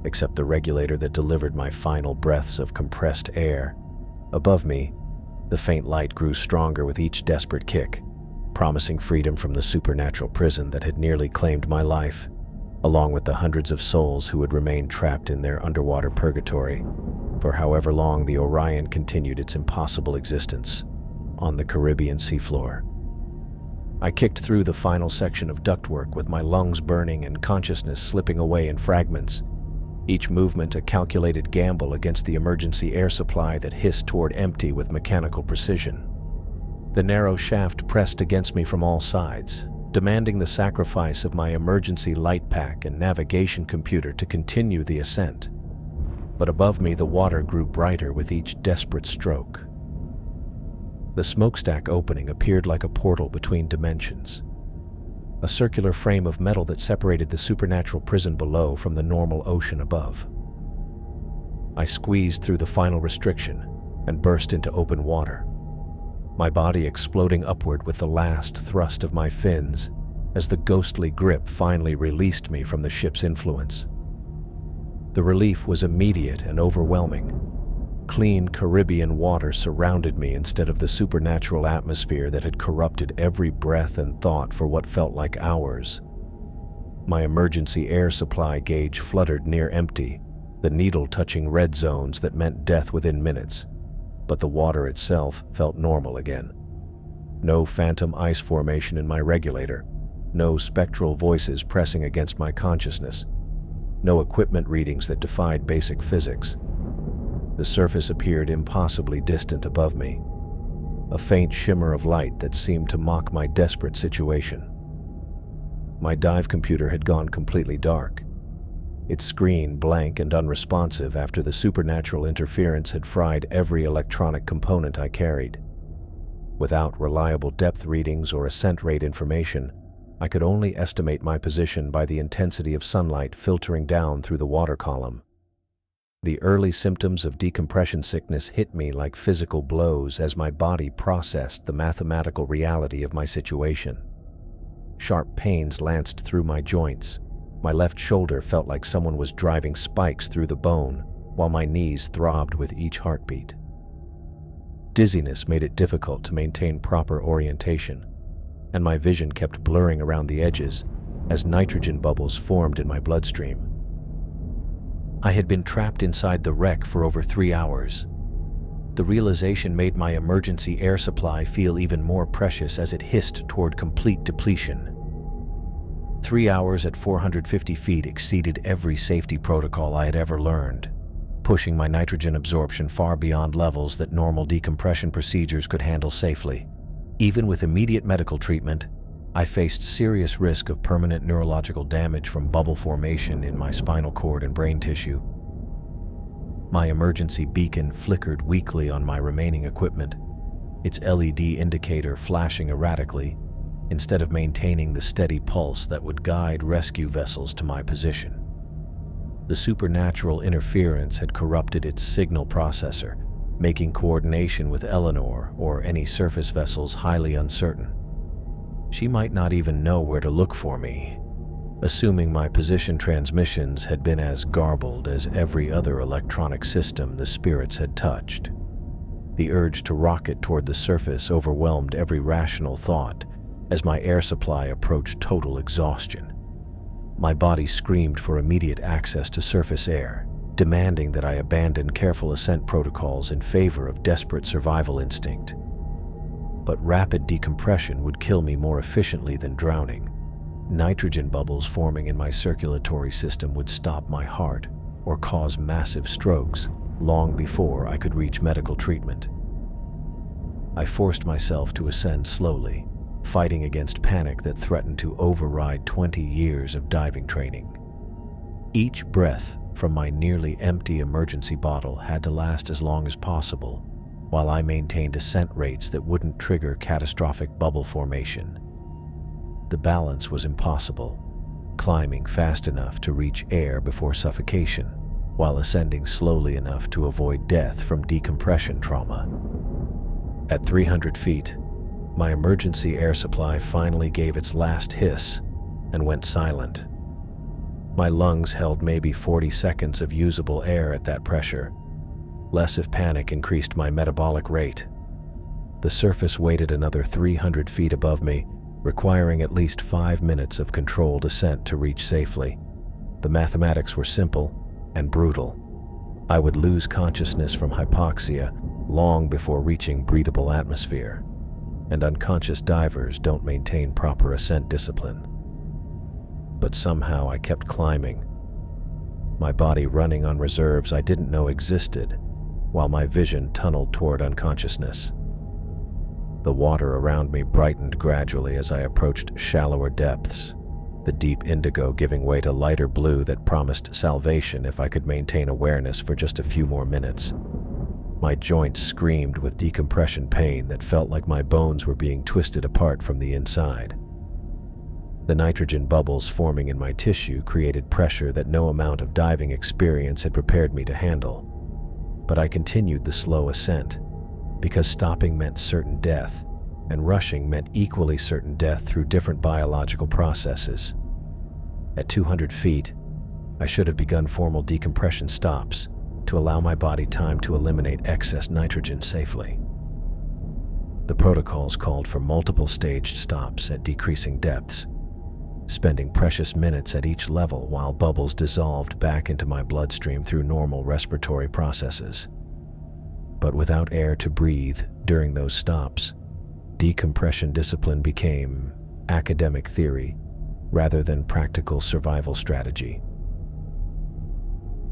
except the regulator that delivered my final breaths of compressed air. Above me, the faint light grew stronger with each desperate kick, promising freedom from the supernatural prison that had nearly claimed my life, along with the hundreds of souls who would remain trapped in their underwater purgatory for however long the Orion continued its impossible existence on the Caribbean seafloor. I kicked through the final section of ductwork with my lungs burning and consciousness slipping away in fragments, each movement a calculated gamble against the emergency air supply that hissed toward empty with mechanical precision. The narrow shaft pressed against me from all sides, demanding the sacrifice of my emergency light pack and navigation computer to continue the ascent. But above me, the water grew brighter with each desperate stroke. The smokestack opening appeared like a portal between dimensions, a circular frame of metal that separated the supernatural prison below from the normal ocean above. I squeezed through the final restriction and burst into open water, my body exploding upward with the last thrust of my fins as the ghostly grip finally released me from the ship's influence. The relief was immediate and overwhelming. Clean Caribbean water surrounded me instead of the supernatural atmosphere that had corrupted every breath and thought for what felt like hours. My emergency air supply gauge fluttered near empty, the needle touching red zones that meant death within minutes, but the water itself felt normal again. No phantom ice formation in my regulator, no spectral voices pressing against my consciousness. no equipment readings that defied basic physics. The surface appeared impossibly distant above me, a faint shimmer of light that seemed to mock my desperate situation. My dive computer had gone completely dark, its screen blank and unresponsive after the supernatural interference had fried every electronic component I carried. Without reliable depth readings or ascent rate information, I could only estimate my position by the intensity of sunlight filtering down through the water column. The early symptoms of decompression sickness hit me like physical blows as my body processed the mathematical reality of my situation. Sharp pains lanced through my joints. My left shoulder felt like someone was driving spikes through the bone, while my knees throbbed with each heartbeat. Dizziness made it difficult to maintain proper orientation, and my vision kept blurring around the edges as nitrogen bubbles formed in my bloodstream. I had been trapped inside the wreck for over 3 hours. The realization made my emergency air supply feel even more precious as it hissed toward complete depletion. 3 hours at 450 feet exceeded every safety protocol I had ever learned, pushing my nitrogen absorption far beyond levels that normal decompression procedures could handle safely. Even with immediate medical treatment, I faced serious risk of permanent neurological damage from bubble formation in my spinal cord and brain tissue. My emergency beacon flickered weakly on my remaining equipment, its LED indicator flashing erratically, instead of maintaining the steady pulse that would guide rescue vessels to my position. The supernatural interference had corrupted its signal processor, making coordination with Eleanor or any surface vessels highly uncertain. She might not even know where to look for me, assuming my position transmissions had been as garbled as every other electronic system the spirits had touched. The urge to rocket toward the surface overwhelmed every rational thought as my air supply approached total exhaustion. My body screamed for immediate access to surface air, demanding that I abandon careful ascent protocols in favor of desperate survival instinct. But rapid decompression would kill me more efficiently than drowning. Nitrogen bubbles forming in my circulatory system would stop my heart or cause massive strokes long before I could reach medical treatment. I forced myself to ascend slowly, fighting against panic that threatened to override 20 years of diving training. Each breath from my nearly empty emergency bottle had to last as long as possible, while I maintained ascent rates that wouldn't trigger catastrophic bubble formation. The balance was impossible, climbing fast enough to reach air before suffocation, while ascending slowly enough to avoid death from decompression trauma. At 300 feet, my emergency air supply finally gave its last hiss and went silent. My lungs held maybe 40 seconds of usable air at that pressure. Less if panic increased my metabolic rate. The surface waited another 300 feet above me, requiring at least 5 minutes of controlled ascent to reach safely. The mathematics were simple and brutal. I would lose consciousness from hypoxia long before reaching breathable atmosphere, and unconscious divers don't maintain proper ascent discipline. But somehow I kept climbing, my body running on reserves I didn't know existed, while my vision tunneled toward unconsciousness. The water around me brightened gradually as I approached shallower depths, the deep indigo giving way to lighter blue that promised salvation if I could maintain awareness for just a few more minutes. My joints screamed with decompression pain that felt like my bones were being twisted apart from the inside. The nitrogen bubbles forming in my tissue created pressure that no amount of diving experience had prepared me to handle. But I continued the slow ascent, because stopping meant certain death, and rushing meant equally certain death through different biological processes. At 200 feet, I should have begun formal decompression stops to allow my body time to eliminate excess nitrogen safely. The protocols called for multiple staged stops at decreasing depths, spending precious minutes at each level while bubbles dissolved back into my bloodstream through normal respiratory processes. But without air to breathe during those stops, decompression discipline became academic theory rather than practical survival strategy.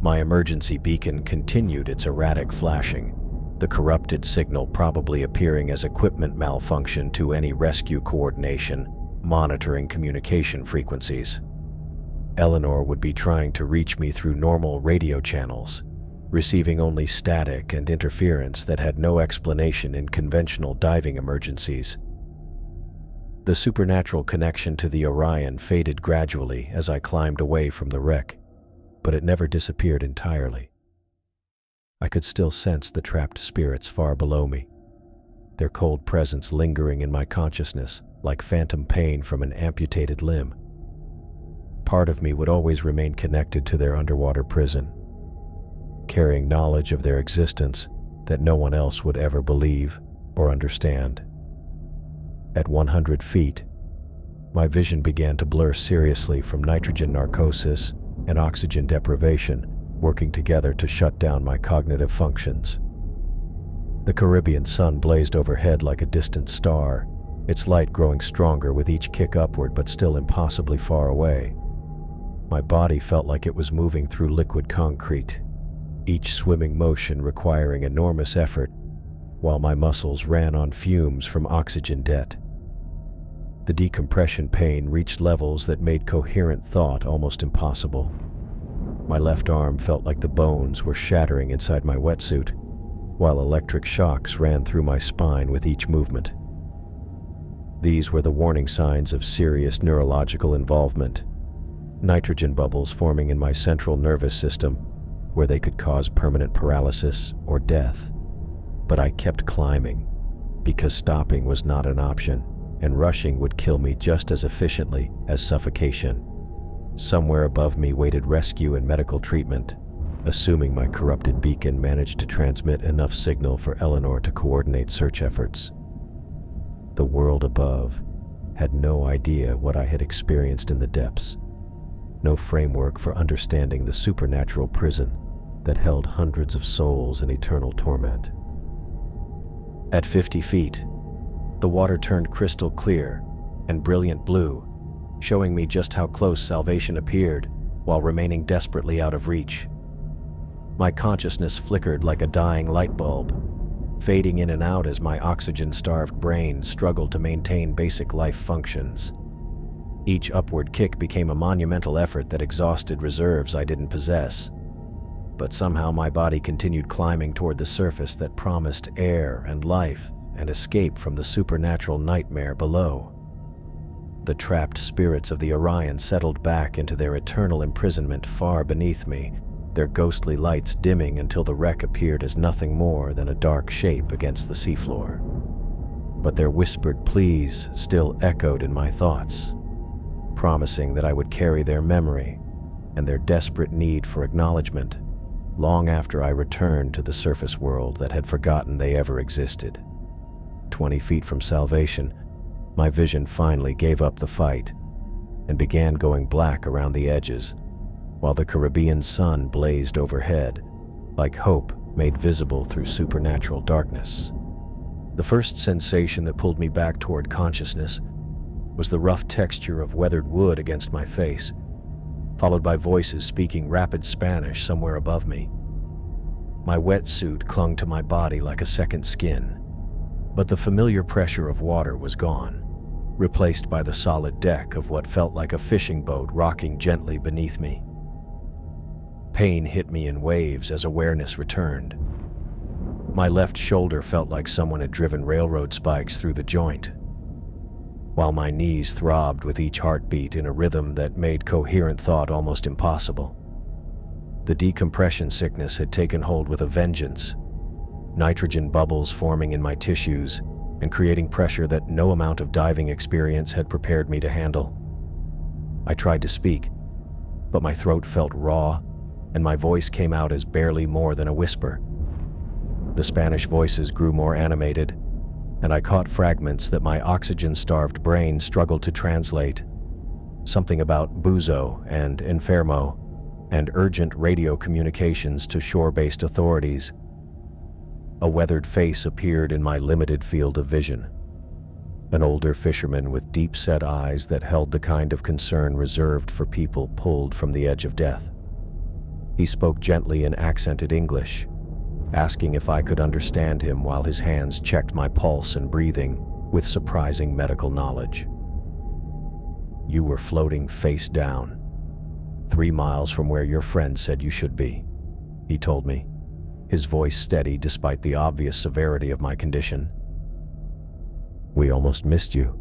My emergency beacon continued its erratic flashing, the corrupted signal probably appearing as equipment malfunction to any rescue coordination monitoring communication frequencies. Eleanor would be trying to reach me through normal radio channels, receiving only static and interference that had no explanation in conventional diving emergencies. The supernatural connection to the Orion faded gradually as I climbed away from the wreck, but it never disappeared entirely. I could still sense the trapped spirits far below me, their cold presence lingering in my consciousness like phantom pain from an amputated limb. Part of me would always remain connected to their underwater prison, carrying knowledge of their existence that no one else would ever believe or understand. At 100 feet, my vision began to blur seriously from nitrogen narcosis and oxygen deprivation working together to shut down my cognitive functions. The Caribbean sun blazed overhead like a distant star, its light growing stronger with each kick upward but still impossibly far away. My body felt like it was moving through liquid concrete, each swimming motion requiring enormous effort, while my muscles ran on fumes from oxygen debt. The decompression pain reached levels that made coherent thought almost impossible. My left arm felt like the bones were shattering inside my wetsuit, while electric shocks ran through my spine with each movement. These were the warning signs of serious neurological involvement, nitrogen bubbles forming in my central nervous system where they could cause permanent paralysis or death. But I kept climbing because stopping was not an option, and rushing would kill me just as efficiently as suffocation. Somewhere above me waited rescue and medical treatment, assuming my corrupted beacon managed to transmit enough signal for Eleanor to coordinate search efforts. The world above had no idea what I had experienced in the depths, no framework for understanding the supernatural prison that held hundreds of souls in eternal torment. At 50 feet, the water turned crystal clear and brilliant blue, showing me just how close salvation appeared while remaining desperately out of reach. My consciousness flickered like a dying light bulb, fading in and out as my oxygen-starved brain struggled to maintain basic life functions. Each upward kick became a monumental effort that exhausted reserves I didn't possess. But somehow my body continued climbing toward the surface that promised air and life and escape from the supernatural nightmare below. The trapped spirits of the Orion settled back into their eternal imprisonment far beneath me, their ghostly lights dimming until the wreck appeared as nothing more than a dark shape against the seafloor. But their whispered pleas still echoed in my thoughts, promising that I would carry their memory and their desperate need for acknowledgement long after I returned to the surface world that had forgotten they ever existed. 20 feet from salvation, my vision finally gave up the fight and began going black around the edges, while the Caribbean sun blazed overhead, like hope made visible through supernatural darkness. The first sensation that pulled me back toward consciousness was the rough texture of weathered wood against my face, followed by voices speaking rapid Spanish somewhere above me. My wetsuit clung to my body like a second skin, but the familiar pressure of water was gone, replaced by the solid deck of what felt like a fishing boat rocking gently beneath me. Pain hit me in waves as awareness returned. My left shoulder felt like someone had driven railroad spikes through the joint, while my knees throbbed with each heartbeat in a rhythm that made coherent thought almost impossible. The decompression sickness had taken hold with a vengeance, nitrogen bubbles forming in my tissues and creating pressure that no amount of diving experience had prepared me to handle. I tried to speak, but my throat felt raw, and my voice came out as barely more than a whisper. The Spanish voices grew more animated, and I caught fragments that my oxygen-starved brain struggled to translate. Something about buzo and enfermo, and urgent radio communications to shore-based authorities. A weathered face appeared in my limited field of vision. An older fisherman with deep-set eyes that held the kind of concern reserved for people pulled from the edge of death. He spoke gently in accented English, asking if I could understand him while his hands checked my pulse and breathing with surprising medical knowledge. "You were floating face down, 3 miles from where your friend said you should be," he told me, his voice steady despite the obvious severity of my condition. "We almost missed you,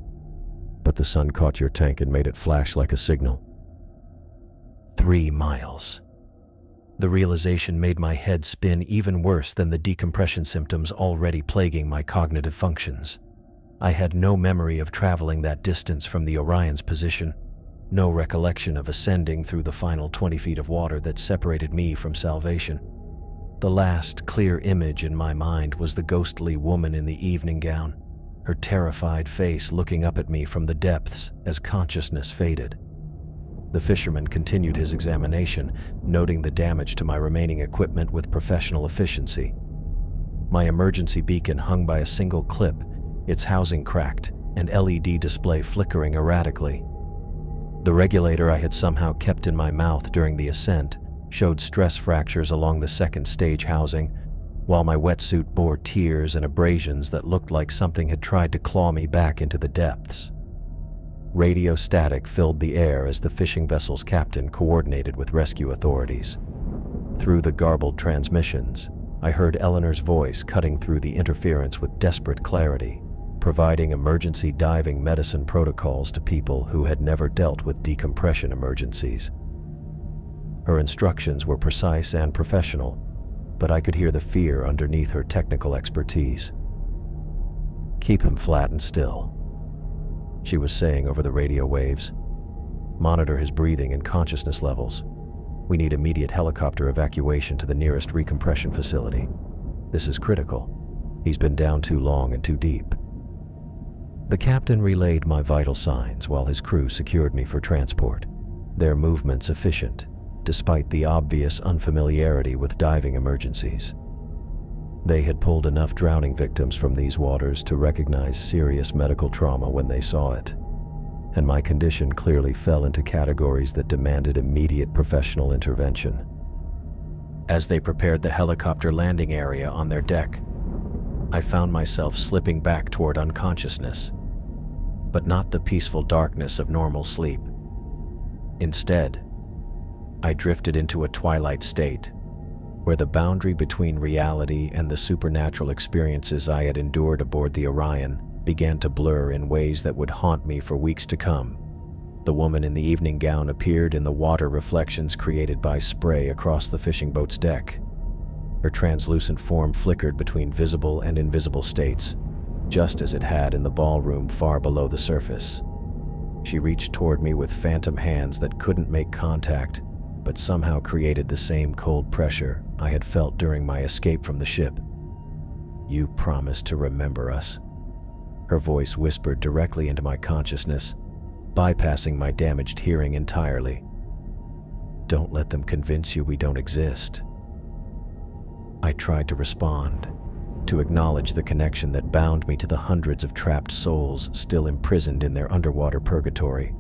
but the sun caught your tank and made it flash like a signal." 3 miles. The realization made my head spin even worse than the decompression symptoms already plaguing my cognitive functions. I had no memory of traveling that distance from the Orion's position, no recollection of ascending through the final 20 feet of water that separated me from salvation. The last clear image in my mind was the ghostly woman in the evening gown, her terrified face looking up at me from the depths as consciousness faded. The fisherman continued his examination, noting the damage to my remaining equipment with professional efficiency. My emergency beacon hung by a single clip, its housing cracked, and LED display flickering erratically. The regulator I had somehow kept in my mouth during the ascent showed stress fractures along the second stage housing, while my wetsuit bore tears and abrasions that looked like something had tried to claw me back into the depths. Radio static filled the air as the fishing vessel's captain coordinated with rescue authorities. Through the garbled transmissions, I heard Eleanor's voice cutting through the interference with desperate clarity, providing emergency diving medicine protocols to people who had never dealt with decompression emergencies. Her instructions were precise and professional, but I could hear the fear underneath her technical expertise. "Keep him flat and still," she was saying over the radio waves. "Monitor his breathing and consciousness levels. We need immediate helicopter evacuation to the nearest recompression facility. This is critical. He's been down too long and too deep." The captain relayed my vital signs while his crew secured me for transport, their movements efficient, despite the obvious unfamiliarity with diving emergencies. They had pulled enough drowning victims from these waters to recognize serious medical trauma when they saw it, and my condition clearly fell into categories that demanded immediate professional intervention. As they prepared the helicopter landing area on their deck, I found myself slipping back toward unconsciousness, but not the peaceful darkness of normal sleep. Instead, I drifted into a twilight state, where the boundary between reality and the supernatural experiences I had endured aboard the Orion began to blur in ways that would haunt me for weeks to come. The woman in the evening gown appeared in the water reflections created by spray across the fishing boat's deck. Her translucent form flickered between visible and invisible states, just as it had in the ballroom far below the surface. She reached toward me with phantom hands that couldn't make contact, but somehow created the same cold pressure I had felt during my escape from the ship. "You promised to remember us," her voice whispered directly into my consciousness, bypassing my damaged hearing entirely. "Don't let them convince you we don't exist." I tried to respond, to acknowledge the connection that bound me to the hundreds of trapped souls still imprisoned in their underwater purgatory,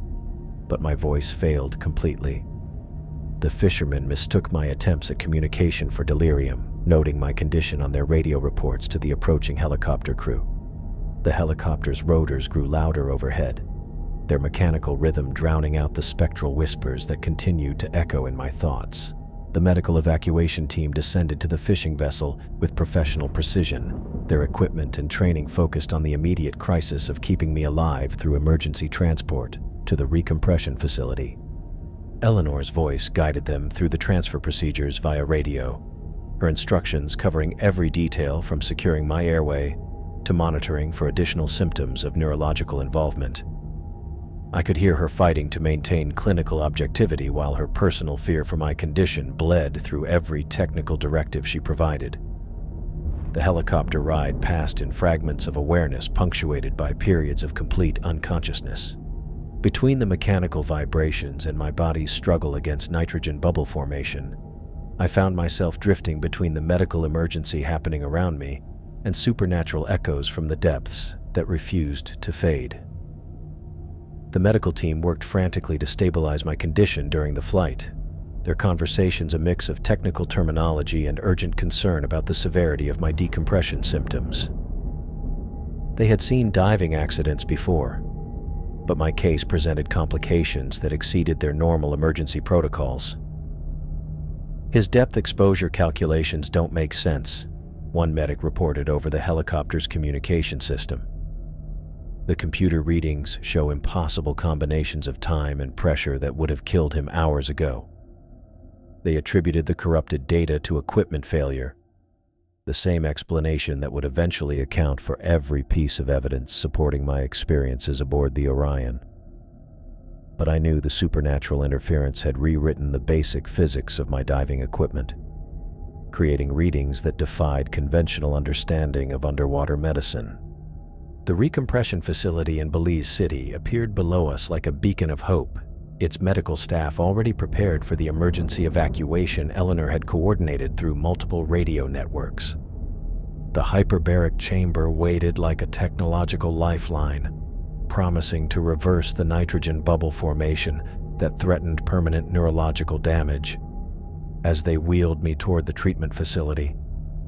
but my voice failed completely. The fishermen mistook my attempts at communication for delirium, noting my condition on their radio reports to the approaching helicopter crew. The helicopter's rotors grew louder overhead, their mechanical rhythm drowning out the spectral whispers that continued to echo in my thoughts. The medical evacuation team descended to the fishing vessel with professional precision, their equipment and training focused on the immediate crisis of keeping me alive through emergency transport to the recompression facility. Eleanor's voice guided them through the transfer procedures via radio, her instructions covering every detail from securing my airway to monitoring for additional symptoms of neurological involvement. I could hear her fighting to maintain clinical objectivity while her personal fear for my condition bled through every technical directive she provided. The helicopter ride passed in fragments of awareness punctuated by periods of complete unconsciousness. Between the mechanical vibrations and my body's struggle against nitrogen bubble formation, I found myself drifting between the medical emergency happening around me and supernatural echoes from the depths that refused to fade. The medical team worked frantically to stabilize my condition during the flight, their conversations a mix of technical terminology and urgent concern about the severity of my decompression symptoms. They had seen diving accidents before, but my case presented complications that exceeded their normal emergency protocols. "His depth exposure calculations don't make sense," one medic reported over the helicopter's communication system. "The computer readings show impossible combinations of time and pressure that would have killed him hours ago." They attributed the corrupted data to equipment failure, the same explanation that would eventually account for every piece of evidence supporting my experiences aboard the Orion. But I knew the supernatural interference had rewritten the basic physics of my diving equipment, creating readings that defied conventional understanding of underwater medicine. The recompression facility in Belize City appeared below us like a beacon of hope, its medical staff already prepared for the emergency evacuation Eleanor had coordinated through multiple radio networks. The hyperbaric chamber waited like a technological lifeline, promising to reverse the nitrogen bubble formation that threatened permanent neurological damage. As they wheeled me toward the treatment facility,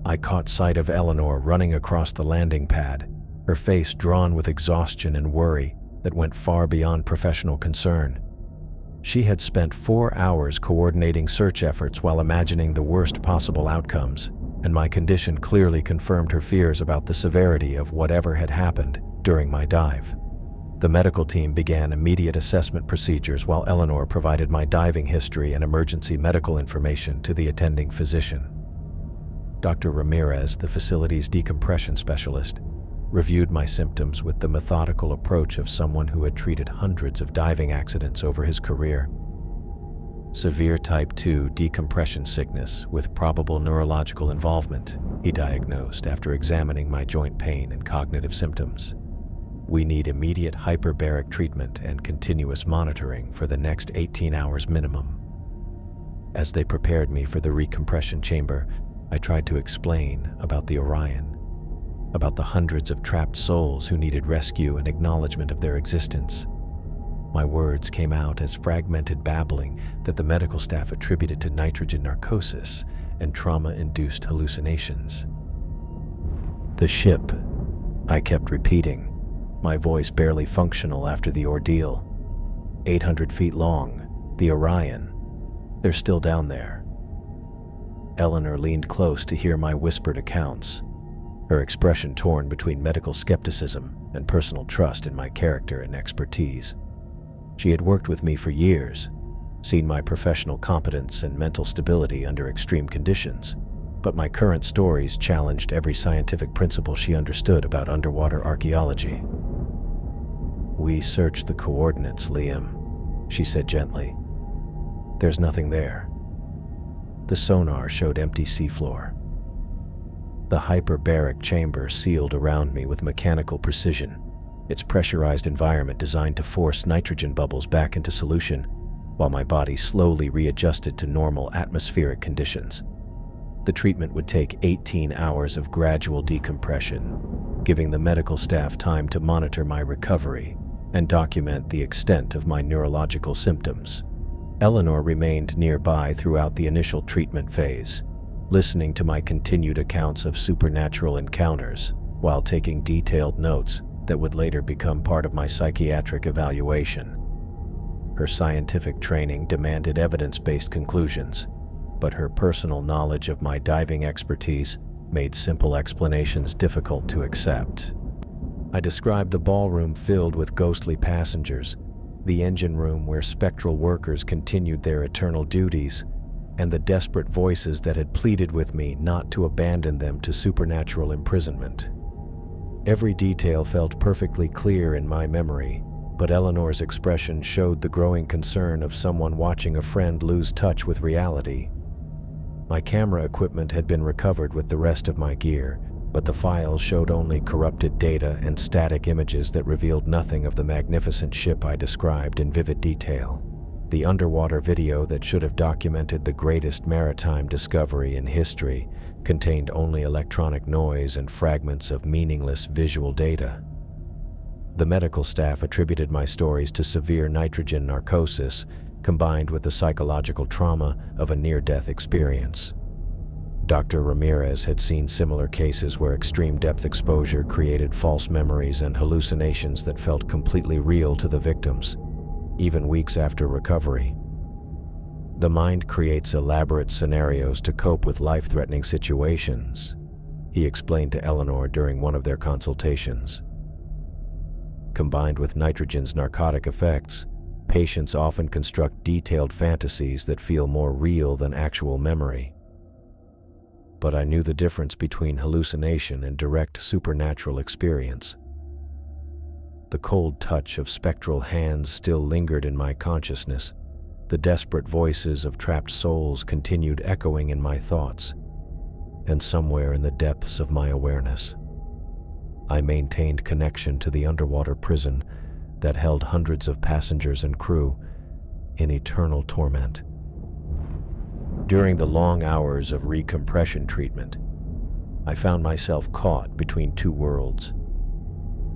I caught sight of Eleanor running across the landing pad, her face drawn with exhaustion and worry that went far beyond professional concern. She had spent 4 hours coordinating search efforts while imagining the worst possible outcomes, and my condition clearly confirmed her fears about the severity of whatever had happened during my dive. The medical team began immediate assessment procedures while Eleanor provided my diving history and emergency medical information to the attending physician. Dr. Ramirez, the facility's decompression specialist, reviewed my symptoms with the methodical approach of someone who had treated hundreds of diving accidents over his career. "Severe type 2 decompression sickness with probable neurological involvement," he diagnosed after examining my joint pain and cognitive symptoms. "We need immediate hyperbaric treatment and continuous monitoring for the next 18 hours minimum." As they prepared me for the recompression chamber, I tried to explain about the Orion, about the hundreds of trapped souls who needed rescue and acknowledgement of their existence. My words came out as fragmented babbling that the medical staff attributed to nitrogen narcosis and trauma-induced hallucinations. "The ship," I kept repeating, my voice barely functional after the ordeal. 800 feet long, the Orion. They're still down there." Eleanor leaned close to hear my whispered accounts, her expression torn between medical skepticism and personal trust in my character and expertise. She had worked with me for years, seen my professional competence and mental stability under extreme conditions, but my current stories challenged every scientific principle she understood about underwater archaeology. "We searched the coordinates, Liam," she said gently. "There's nothing there." The sonar showed empty seafloor. The hyperbaric chamber sealed around me with mechanical precision, its pressurized environment designed to force nitrogen bubbles back into solution, while my body slowly readjusted to normal atmospheric conditions. The treatment would take 18 hours of gradual decompression, giving the medical staff time to monitor my recovery and document the extent of my neurological symptoms. Eleanor remained nearby throughout the initial treatment phase, listening to my continued accounts of supernatural encounters while taking detailed notes that would later become part of my psychiatric evaluation. Her scientific training demanded evidence-based conclusions, but her personal knowledge of my diving expertise made simple explanations difficult to accept. I described the ballroom filled with ghostly passengers, the engine room where spectral workers continued their eternal duties, and the desperate voices that had pleaded with me not to abandon them to supernatural imprisonment. Every detail felt perfectly clear in my memory, but Eleanor's expression showed the growing concern of someone watching a friend lose touch with reality. My camera equipment had been recovered with the rest of my gear, but the files showed only corrupted data and static images that revealed nothing of the magnificent ship I described in vivid detail. The underwater video that should have documented the greatest maritime discovery in history contained only electronic noise and fragments of meaningless visual data. The medical staff attributed my stories to severe nitrogen narcosis, combined with the psychological trauma of a near-death experience. Dr. Ramirez had seen similar cases where extreme depth exposure created false memories and hallucinations that felt completely real to the victims, even weeks after recovery. The mind creates elaborate scenarios to cope with life-threatening situations, he explained to Eleanor during one of their consultations. Combined with nitrogen's narcotic effects, patients often construct detailed fantasies that feel more real than actual memory. But I knew the difference between hallucination and direct supernatural experience. The cold touch of spectral hands still lingered in my consciousness. The desperate voices of trapped souls continued echoing in my thoughts, and somewhere in the depths of my awareness, I maintained connection to the underwater prison that held hundreds of passengers and crew in eternal torment. During the long hours of recompression treatment, I found myself caught between two worlds: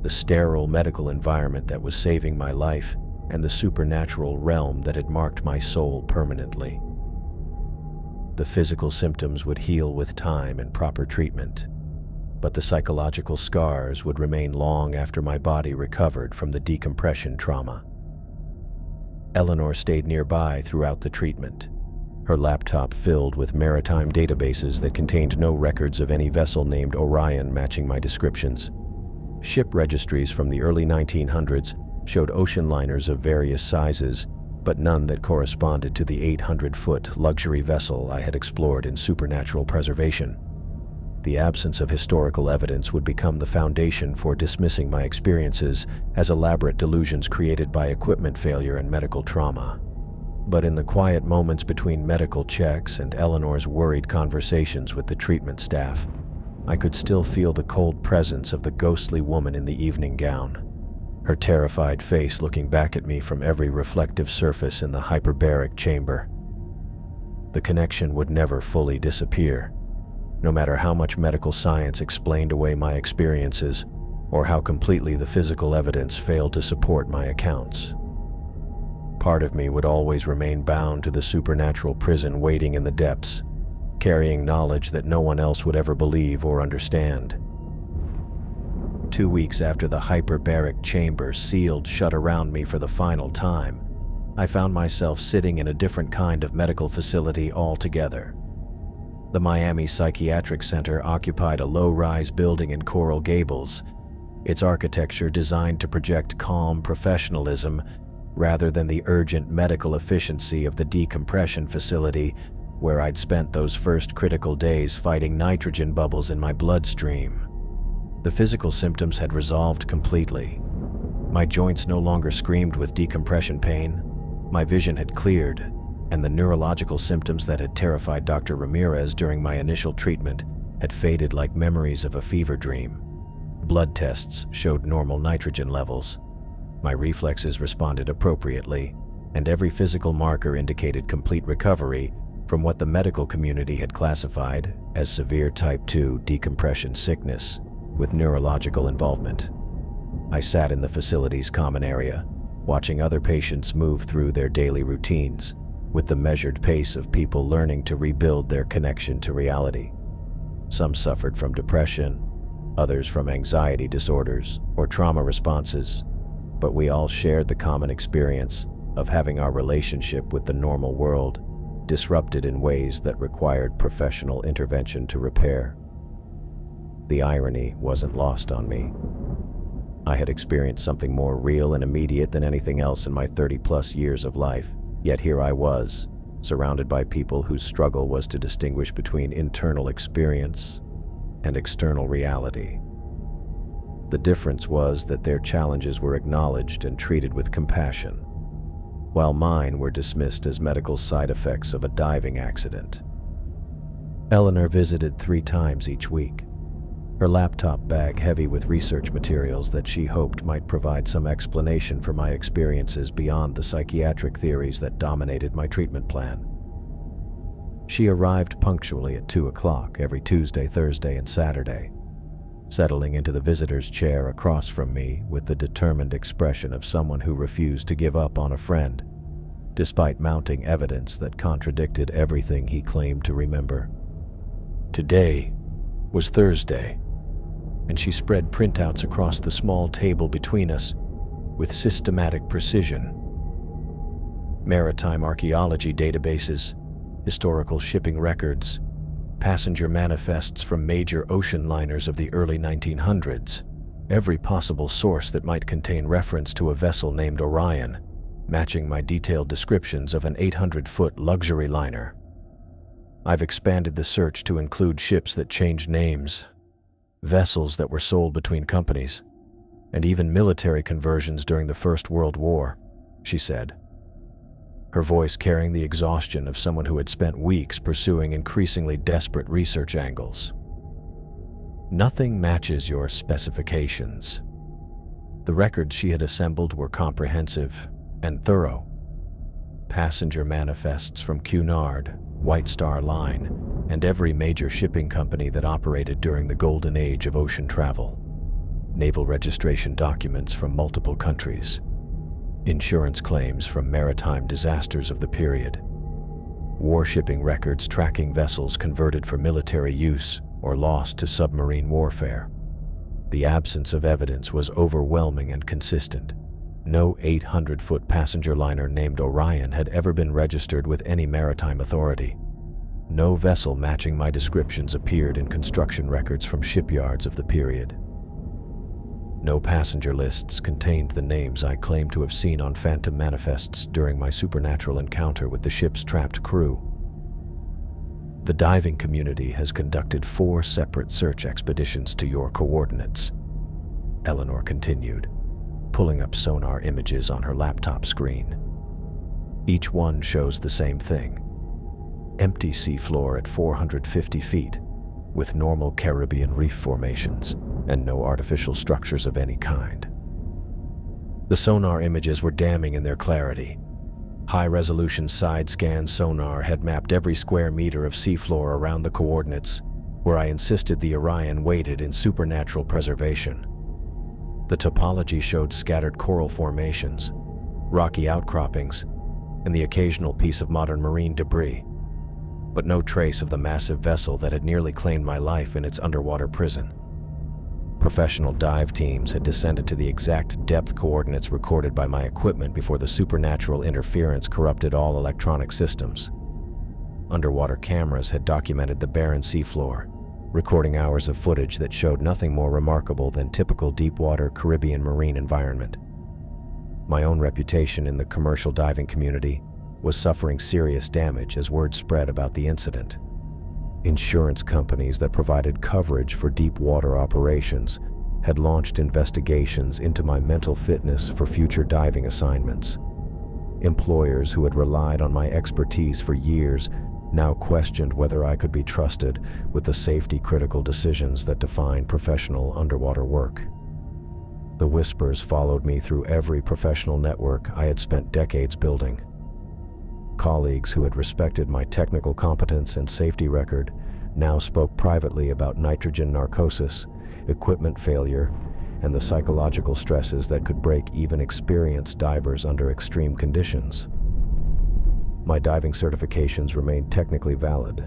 the sterile medical environment that was saving my life and the supernatural realm that had marked my soul permanently. The physical symptoms would heal with time and proper treatment, but the psychological scars would remain long after my body recovered from the decompression trauma. Eleanor stayed nearby throughout the treatment, her laptop filled with maritime databases that contained no records of any vessel named Orion matching my descriptions. Ship registries from the early 1900s showed ocean liners of various sizes, but none that corresponded to the 800-foot luxury vessel I had explored in supernatural preservation. The absence of historical evidence would become the foundation for dismissing my experiences as elaborate delusions created by equipment failure and medical trauma. But in the quiet moments between medical checks and Eleanor's worried conversations with the treatment staff, I could still feel the cold presence of the ghostly woman in the evening gown, her terrified face looking back at me from every reflective surface in the hyperbaric chamber. The connection would never fully disappear, no matter how much medical science explained away my experiences or how completely the physical evidence failed to support my accounts. Part of me would always remain bound to the supernatural prison waiting in the depths, carrying knowledge that no one else would ever believe or understand. 2 weeks after the hyperbaric chamber sealed shut around me for the final time, I found myself sitting in a different kind of medical facility altogether. The Miami Psychiatric Center occupied a low-rise building in Coral Gables, its architecture designed to project calm professionalism rather than the urgent medical efficiency of the decompression facility where I'd spent those first critical days fighting nitrogen bubbles in my bloodstream. The physical symptoms had resolved completely. My joints no longer screamed with decompression pain, my vision had cleared, and the neurological symptoms that had terrified Dr. Ramirez during my initial treatment had faded like memories of a fever dream. Blood tests showed normal nitrogen levels. My reflexes responded appropriately, and every physical marker indicated complete recovery from what the medical community had classified as severe type 2 decompression sickness with neurological involvement. I sat in the facility's common area, watching other patients move through their daily routines with the measured pace of people learning to rebuild their connection to reality. Some suffered from depression, others from anxiety disorders or trauma responses, but we all shared the common experience of having our relationship with the normal world disrupted in ways that required professional intervention to repair. The irony wasn't lost on me. I had experienced something more real and immediate than anything else in my 30-plus years of life, yet here I was, surrounded by people whose struggle was to distinguish between internal experience and external reality. The difference was that their challenges were acknowledged and treated with compassion, while mine were dismissed as medical side effects of a diving accident. Eleanor visited 3 times each week, her laptop bag heavy with research materials that she hoped might provide some explanation for my experiences beyond the psychiatric theories that dominated my treatment plan. She arrived punctually at 2 o'clock every Tuesday, Thursday, and Saturday, settling into the visitor's chair across from me with the determined expression of someone who refused to give up on a friend. despite mounting evidence that contradicted everything he claimed to remember. Today was Thursday, and she spread printouts across the small table between us with systematic precision. Maritime archaeology databases, historical shipping records, passenger manifests from major ocean liners of the early 1900s, every possible source that might contain reference to a vessel named Orion, matching my detailed descriptions of an 800-foot luxury liner. I've expanded the search to include ships that changed names, vessels that were sold between companies, and even military conversions during the First World War, she said, her voice carrying the exhaustion of someone who had spent weeks pursuing increasingly desperate research angles. Nothing matches your specifications. The records she had assembled were comprehensive and thorough. Passenger manifests from Cunard, White Star Line, and every major shipping company that operated during the golden age of ocean travel. Naval registration documents from multiple countries. Insurance claims from maritime disasters of the period. Warshipping records tracking vessels converted for military use or lost to submarine warfare. The absence of evidence was overwhelming and consistent. No 800-foot passenger liner named Orion had ever been registered with any maritime authority. No vessel matching my descriptions appeared in construction records from shipyards of the period. No passenger lists contained the names I claimed to have seen on phantom manifests during my supernatural encounter with the ship's trapped crew. The diving community has conducted 4 separate search expeditions to your coordinates, Eleanor continued, pulling up sonar images on her laptop screen. Each one shows the same thing. Empty seafloor at 450 feet, with normal Caribbean reef formations and no artificial structures of any kind. The sonar images were damning in their clarity. High-resolution side-scan sonar had mapped every square meter of seafloor around the coordinates where I insisted the Orion waited in supernatural preservation. The topology showed scattered coral formations, rocky outcroppings, and the occasional piece of modern marine debris, but no trace of the massive vessel that had nearly claimed my life in its underwater prison. Professional dive teams had descended to the exact depth coordinates recorded by my equipment before the supernatural interference corrupted all electronic systems. Underwater cameras had documented the barren seafloor, recording hours of footage that showed nothing more remarkable than typical deep-water Caribbean marine environment. My own reputation in the commercial diving community was suffering serious damage as word spread about the incident. Insurance companies that provided coverage for deep-water operations had launched investigations into my mental fitness for future diving assignments. Employers who had relied on my expertise for years now questioned whether I could be trusted with the safety-critical decisions that define professional underwater work. The whispers followed me through every professional network I had spent decades building. Colleagues who had respected my technical competence and safety record now spoke privately about nitrogen narcosis, equipment failure, and the psychological stresses that could break even experienced divers under extreme conditions. My diving certifications remained technically valid,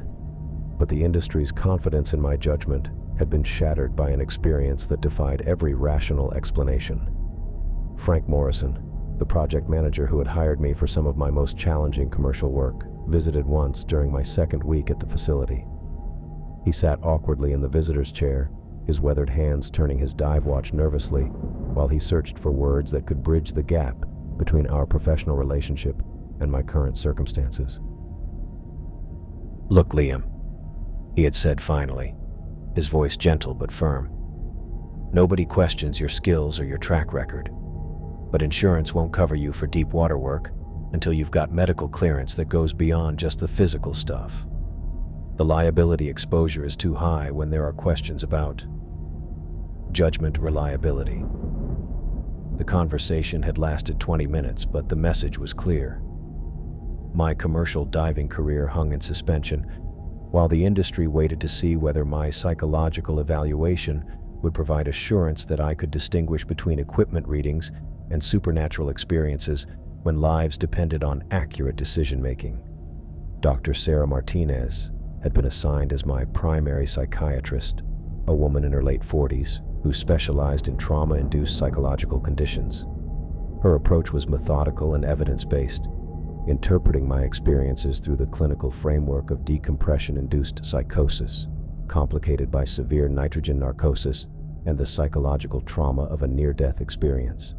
but the industry's confidence in my judgment had been shattered by an experience that defied every rational explanation. Frank Morrison, the project manager who had hired me for some of my most challenging commercial work, visited once during my second week at the facility. He sat awkwardly in the visitor's chair, his weathered hands turning his dive watch nervously while he searched for words that could bridge the gap between our professional relationship and my current circumstances. "Look, Liam," he had said finally, his voice gentle but firm. "Nobody questions your skills or your track record, but insurance won't cover you for deep water work until you've got medical clearance that goes beyond just the physical stuff. The liability exposure is too high when there are questions about judgment reliability." The conversation had lasted 20 minutes, but the message was clear. My commercial diving career hung in suspension, while the industry waited to see whether my psychological evaluation would provide assurance that I could distinguish between equipment readings and supernatural experiences when lives depended on accurate decision-making. Dr. Sarah Martinez had been assigned as my primary psychiatrist, a woman in her late 40s who specialized in trauma-induced psychological conditions. Her approach was methodical and evidence-based, interpreting my experiences through the clinical framework of decompression-induced psychosis, complicated by severe nitrogen narcosis and the psychological trauma of a near-death experience.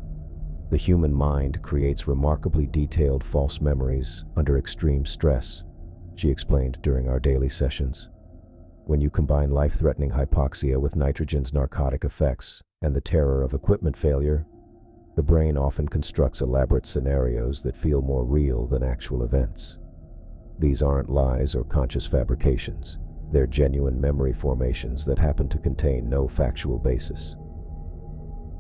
The human mind creates remarkably detailed false memories under extreme stress, she explained during our daily sessions. When you combine life-threatening hypoxia with nitrogen's narcotic effects and the terror of equipment failure, the brain often constructs elaborate scenarios that feel more real than actual events. These aren't lies or conscious fabrications. They're genuine memory formations that happen to contain no factual basis.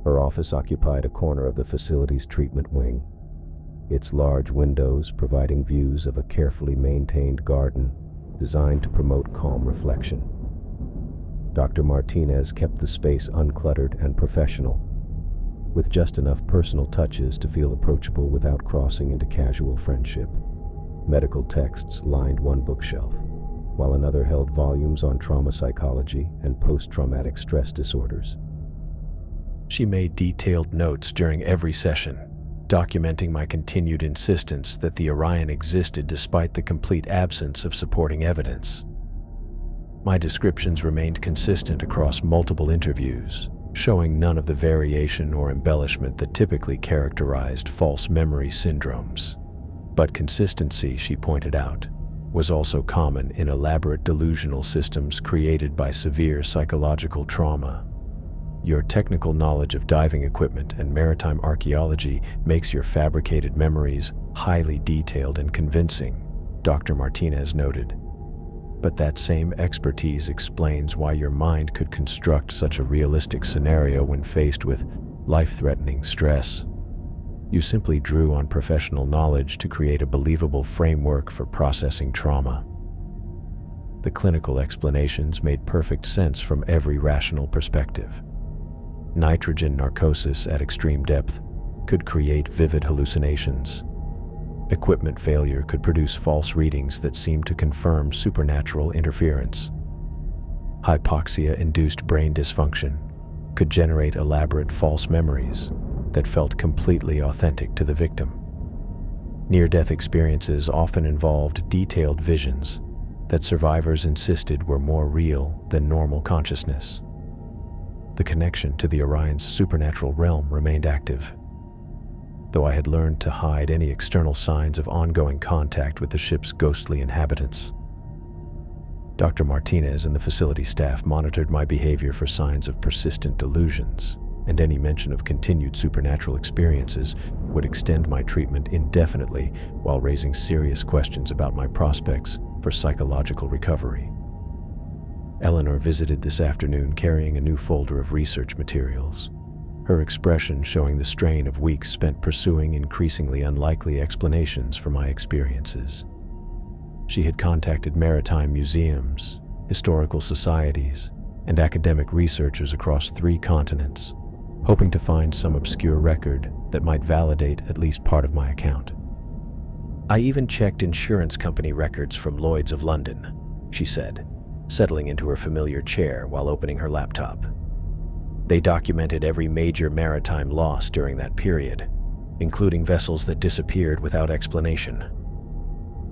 Her office occupied a corner of the facility's treatment wing, its large windows providing views of a carefully maintained garden designed to promote calm reflection. Dr. Martinez kept the space uncluttered and professional, with just enough personal touches to feel approachable without crossing into casual friendship. Medical texts lined one bookshelf, while another held volumes on trauma psychology and post-traumatic stress disorders. She made detailed notes during every session, documenting my continued insistence that the Orion existed despite the complete absence of supporting evidence. My descriptions remained consistent across multiple interviews, showing none of the variation or embellishment that typically characterized false memory syndromes. But consistency, she pointed out, was also common in elaborate delusional systems created by severe psychological trauma. Your technical knowledge of diving equipment and maritime archaeology makes your fabricated memories highly detailed and convincing, Dr. Martinez noted. But that same expertise explains why your mind could construct such a realistic scenario when faced with life-threatening stress. You simply drew on professional knowledge to create a believable framework for processing trauma. The clinical explanations made perfect sense from every rational perspective. Nitrogen narcosis at extreme depth could create vivid hallucinations. Equipment failure could produce false readings that seemed to confirm supernatural interference. Hypoxia-induced brain dysfunction could generate elaborate false memories that felt completely authentic to the victim. Near-death experiences often involved detailed visions that survivors insisted were more real than normal consciousness. The connection to the Orion's supernatural realm remained active, though I had learned to hide any external signs of ongoing contact with the ship's ghostly inhabitants. Dr. Martinez and the facility staff monitored my behavior for signs of persistent delusions, and any mention of continued supernatural experiences would extend my treatment indefinitely while raising serious questions about my prospects for psychological recovery. Eleanor visited this afternoon carrying a new folder of research materials, her expression showing the strain of weeks spent pursuing increasingly unlikely explanations for my experiences. She had contacted maritime museums, historical societies, and academic researchers across 3 continents, hoping to find some obscure record that might validate at least part of my account. I even checked insurance company records from Lloyd's of London, she said, settling into her familiar chair while opening her laptop. They documented every major maritime loss during that period, including vessels that disappeared without explanation.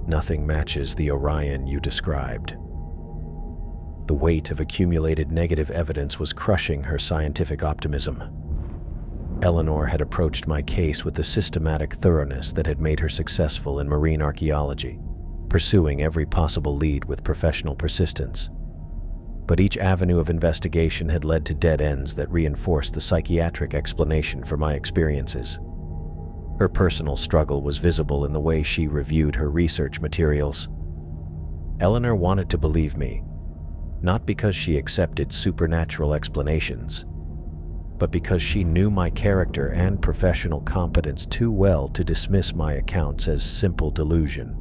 Nothing matches the Orion you described. The weight of accumulated negative evidence was crushing her scientific optimism. Eleanor had approached my case with the systematic thoroughness that had made her successful in marine archaeology, pursuing every possible lead with professional persistence. But each avenue of investigation had led to dead ends that reinforced the psychiatric explanation for my experiences. Her personal struggle was visible in the way she reviewed her research materials. Eleanor wanted to believe me, not because she accepted supernatural explanations, but because she knew my character and professional competence too well to dismiss my accounts as simple delusion.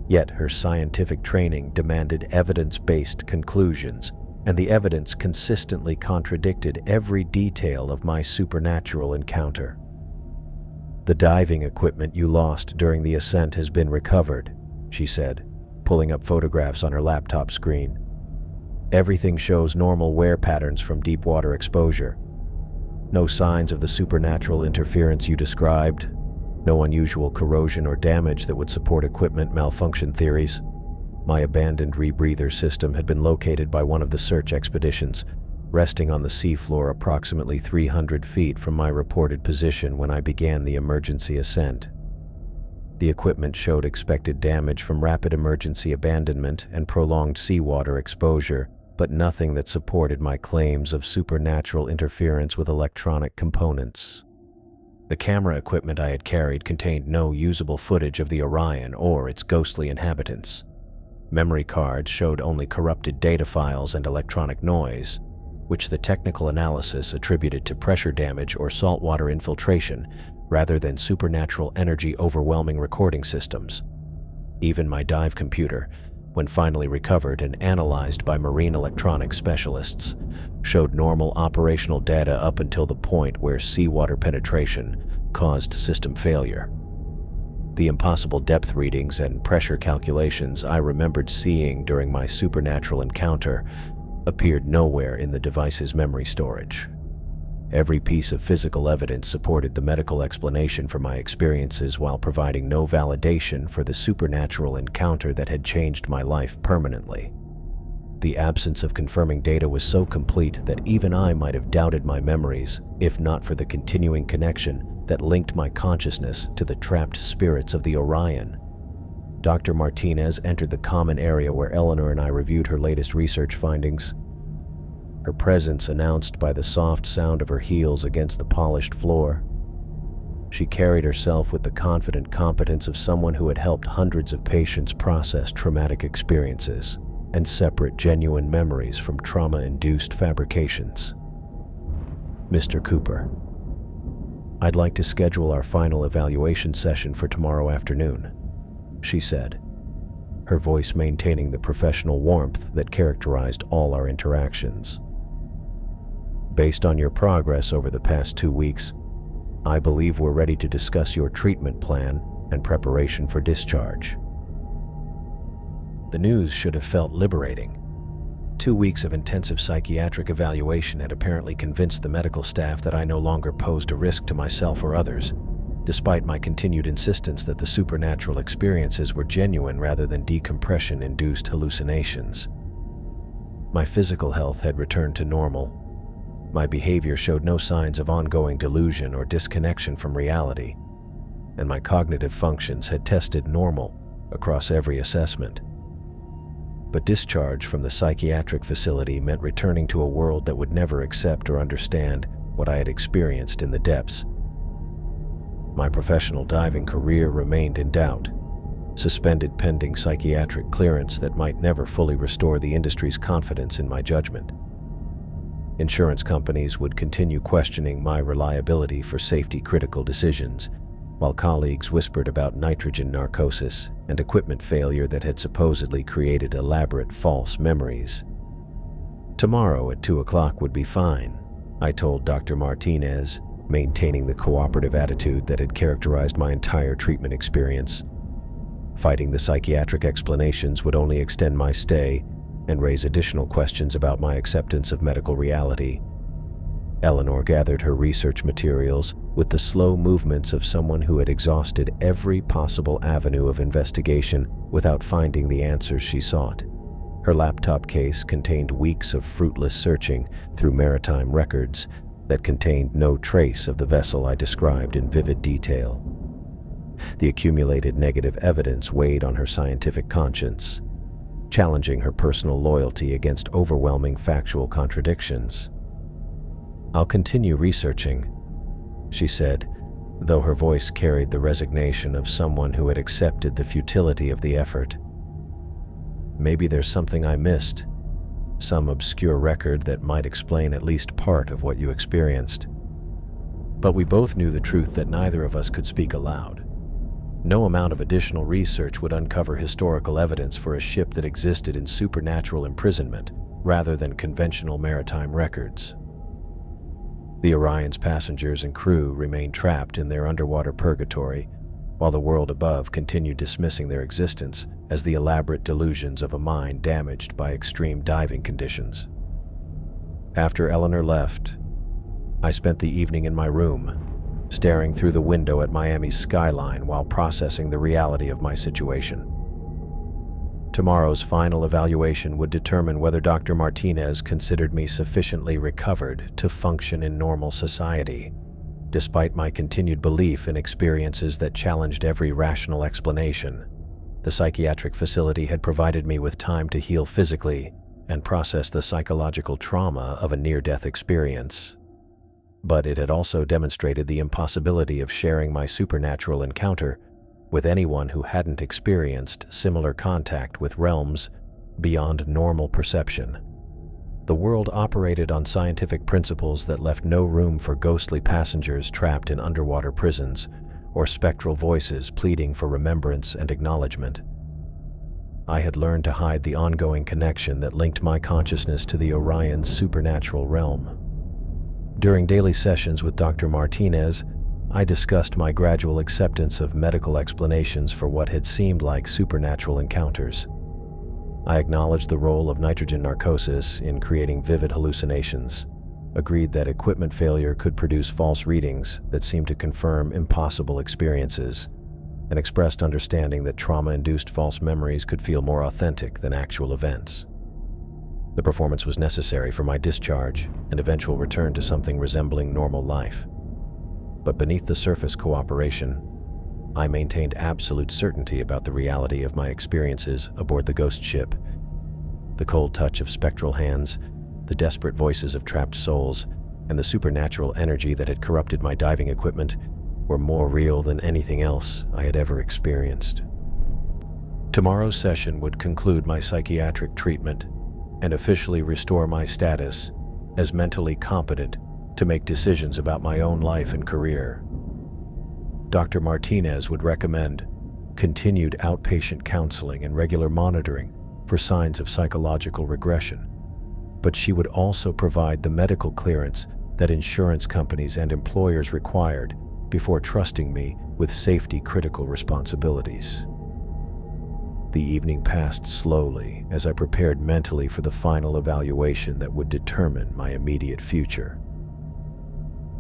Yet her scientific training demanded evidence-based conclusions, and the evidence consistently contradicted every detail of my supernatural encounter. "The diving equipment you lost during the ascent has been recovered," she said, pulling up photographs on her laptop screen. "Everything shows normal wear patterns from deep water exposure. No signs of the supernatural interference you described, no unusual corrosion or damage that would support equipment malfunction theories. My abandoned rebreather system had been located by one of the search expeditions, resting on the seafloor approximately 300 feet from my reported position when I began the emergency ascent. The equipment showed expected damage from rapid emergency abandonment and prolonged seawater exposure, but nothing that supported my claims of supernatural interference with electronic components. The camera equipment I had carried contained no usable footage of the Orion or its ghostly inhabitants. Memory cards showed only corrupted data files and electronic noise, which the technical analysis attributed to pressure damage or saltwater infiltration rather than supernatural energy overwhelming recording systems. Even my dive computer, when finally recovered and analyzed by marine electronics specialists, showed normal operational data up until the point where seawater penetration caused system failure. The impossible depth readings and pressure calculations I remembered seeing during my supernatural encounter appeared nowhere in the device's memory storage. Every piece of physical evidence supported the medical explanation for my experiences while providing no validation for the supernatural encounter that had changed my life permanently. The absence of confirming data was so complete that even I might have doubted my memories, if not for the continuing connection that linked my consciousness to the trapped spirits of the Orion. Dr. Martinez entered the common area where Eleanor and I reviewed her latest research findings. Her presence announced by the soft sound of her heels against the polished floor. She carried herself with the confident competence of someone who had helped hundreds of patients process traumatic experiences and separate genuine memories from trauma-induced fabrications. "Mr. Cooper, I'd like to schedule our final evaluation session for tomorrow afternoon," she said, her voice maintaining the professional warmth that characterized all our interactions. "Based on your progress over the past 2 weeks, I believe we're ready to discuss your treatment plan and preparation for discharge." The news should have felt liberating. 2 weeks of intensive psychiatric evaluation had apparently convinced the medical staff that I no longer posed a risk to myself or others, despite my continued insistence that the supernatural experiences were genuine rather than decompression-induced hallucinations. My physical health had returned to normal. My behavior showed no signs of ongoing delusion or disconnection from reality, and my cognitive functions had tested normal across every assessment. But discharge from the psychiatric facility meant returning to a world that would never accept or understand what I had experienced in the depths. My professional diving career remained in doubt, suspended pending psychiatric clearance that might never fully restore the industry's confidence in my judgment. Insurance companies would continue questioning my reliability for safety-critical decisions, while colleagues whispered about nitrogen narcosis and equipment failure that had supposedly created elaborate false memories. "Tomorrow at 2 o'clock would be fine," I told Dr. Martinez, maintaining the cooperative attitude that had characterized my entire treatment experience. Fighting the psychiatric explanations would only extend my stay and raise additional questions about my acceptance of medical reality. Eleanor gathered her research materials with the slow movements of someone who had exhausted every possible avenue of investigation without finding the answers she sought. Her laptop case contained weeks of fruitless searching through maritime records that contained no trace of the vessel I described in vivid detail. The accumulated negative evidence weighed on her scientific conscience, challenging her personal loyalty against overwhelming factual contradictions. "I'll continue researching," she said, though her voice carried the resignation of someone who had accepted the futility of the effort. "Maybe there's something I missed, some obscure record that might explain at least part of what you experienced." But we both knew the truth that neither of us could speak aloud. No amount of additional research would uncover historical evidence for a ship that existed in supernatural imprisonment rather than conventional maritime records. The Orion's passengers and crew remained trapped in their underwater purgatory, while the world above continued dismissing their existence as the elaborate delusions of a mind damaged by extreme diving conditions. After Eleanor left, I spent the evening in my room, staring through the window at Miami's skyline while processing the reality of my situation. Tomorrow's final evaluation would determine whether Dr. Martinez considered me sufficiently recovered to function in normal society, despite my continued belief in experiences that challenged every rational explanation. The psychiatric facility had provided me with time to heal physically and process the psychological trauma of a near-death experience. But it had also demonstrated the impossibility of sharing my supernatural encounter with anyone who hadn't experienced similar contact with realms beyond normal perception. The world operated on scientific principles that left no room for ghostly passengers trapped in underwater prisons or spectral voices pleading for remembrance and acknowledgement. I had learned to hide the ongoing connection that linked my consciousness to the Orion's supernatural realm. During daily sessions with Dr. Martinez, I discussed my gradual acceptance of medical explanations for what had seemed like supernatural encounters. I acknowledged the role of nitrogen narcosis in creating vivid hallucinations, agreed that equipment failure could produce false readings that seemed to confirm impossible experiences, and expressed understanding that trauma-induced false memories could feel more authentic than actual events. The performance was necessary for my discharge and eventual return to something resembling normal life. But beneath the surface cooperation, I maintained absolute certainty about the reality of my experiences aboard the ghost ship. The cold touch of spectral hands, the desperate voices of trapped souls, and the supernatural energy that had corrupted my diving equipment were more real than anything else I had ever experienced. Tomorrow's session would conclude my psychiatric treatment and officially restore my status as mentally competent to make decisions about my own life and career. Dr. Martinez would recommend continued outpatient counseling and regular monitoring for signs of psychological regression, but she would also provide the medical clearance that insurance companies and employers required before trusting me with safety-critical responsibilities. The evening passed slowly as I prepared mentally for the final evaluation that would determine my immediate future.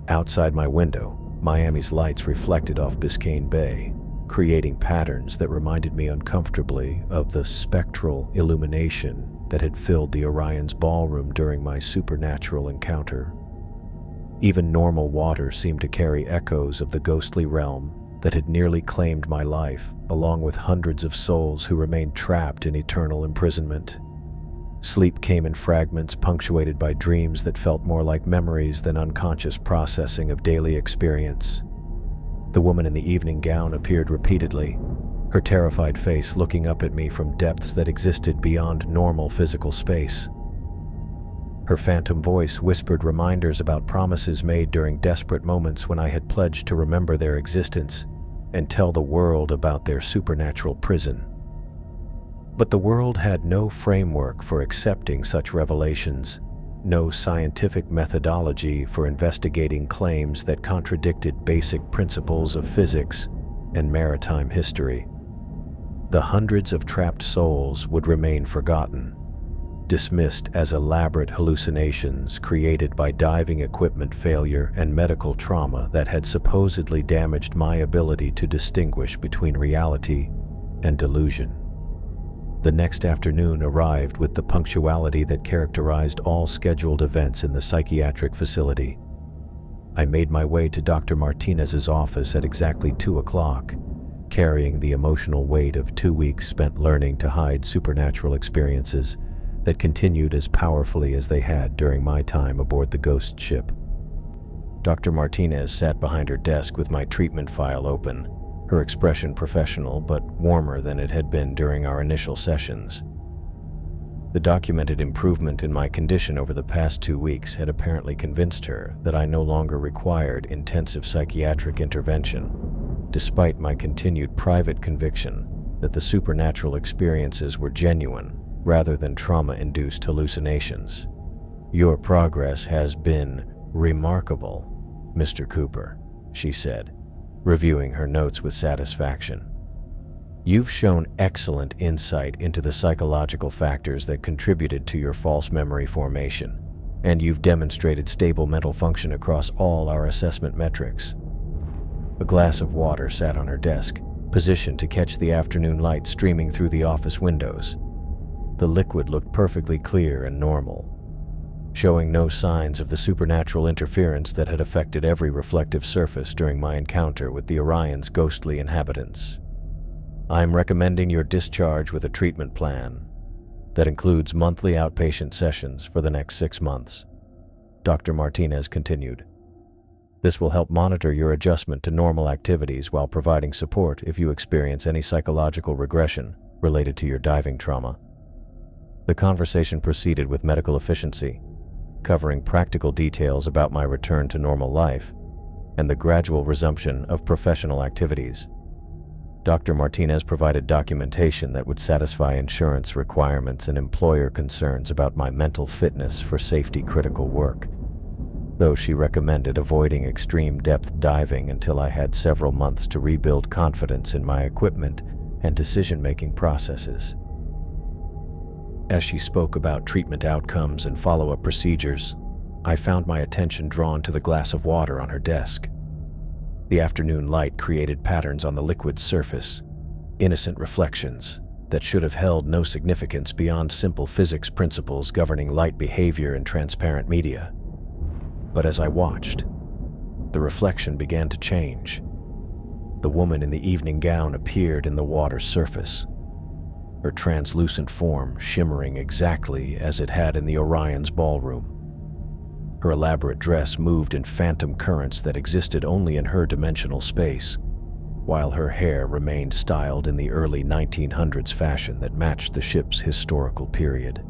Outside my window, Miami's lights reflected off Biscayne Bay, creating patterns that reminded me uncomfortably of the spectral illumination that had filled the Orion's ballroom during my supernatural encounter. Even normal water seemed to carry echoes of the ghostly realm that had nearly claimed my life, along with hundreds of souls who remained trapped in eternal imprisonment. Sleep came in fragments punctuated by dreams that felt more like memories than unconscious processing of daily experience. The woman in the evening gown appeared repeatedly, her terrified face looking up at me from depths that existed beyond normal physical space. Her phantom voice whispered reminders about promises made during desperate moments when I had pledged to remember their existence and tell the world about their supernatural prison. But the world had no framework for accepting such revelations, no scientific methodology for investigating claims that contradicted basic principles of physics and maritime history. The hundreds of trapped souls would remain forgotten, dismissed as elaborate hallucinations created by diving equipment failure and medical trauma that had supposedly damaged my ability to distinguish between reality and delusion. The next afternoon arrived with the punctuality that characterized all scheduled events in the psychiatric facility. I made my way to Dr. Martinez's office at exactly 2 o'clock, carrying the emotional weight of 2 weeks spent learning to hide supernatural experiences that continued as powerfully as they had during my time aboard the ghost ship. Dr. Martinez sat behind her desk with my treatment file open, her expression professional but warmer than it had been during our initial sessions. The documented improvement in my condition over the past 2 weeks had apparently convinced her that I no longer required intensive psychiatric intervention, despite my continued private conviction that the supernatural experiences were genuine rather than trauma-induced hallucinations. "Your progress has been "Remarkable, Mr. Cooper," she said, reviewing her notes with satisfaction. "You've shown excellent insight into the psychological factors that contributed to your false memory formation, and you've demonstrated stable mental function across all our assessment metrics." A glass of water sat on her desk, positioned to catch the afternoon light streaming through the office windows. The liquid looked perfectly clear and normal, showing no signs of the supernatural interference that had affected every reflective surface during my encounter with the Orion's ghostly inhabitants. "I'm recommending your discharge with a treatment plan that includes monthly outpatient sessions for the next 6 months," Dr. Martinez continued. "This will help monitor your adjustment to normal activities while providing support if you experience any psychological regression related to your diving trauma." The conversation proceeded with medical efficiency, covering practical details about my return to normal life and the gradual resumption of professional activities. Dr. Martinez provided documentation that would satisfy insurance requirements and employer concerns about my mental fitness for safety-critical work, though she recommended avoiding extreme depth diving until I had several months to rebuild confidence in my equipment and decision-making processes. As she spoke about treatment outcomes and follow-up procedures, I found my attention drawn to the glass of water on her desk. The afternoon light created patterns on the liquid's surface, innocent reflections that should have held no significance beyond simple physics principles governing light behavior in transparent media. But as I watched, the reflection began to change. The woman in the evening gown appeared in the water's surface, her translucent form shimmering exactly as it had in the Orion's ballroom. Her elaborate dress moved in phantom currents that existed only in her dimensional space, while her hair remained styled in the early 1900s fashion that matched the ship's historical period.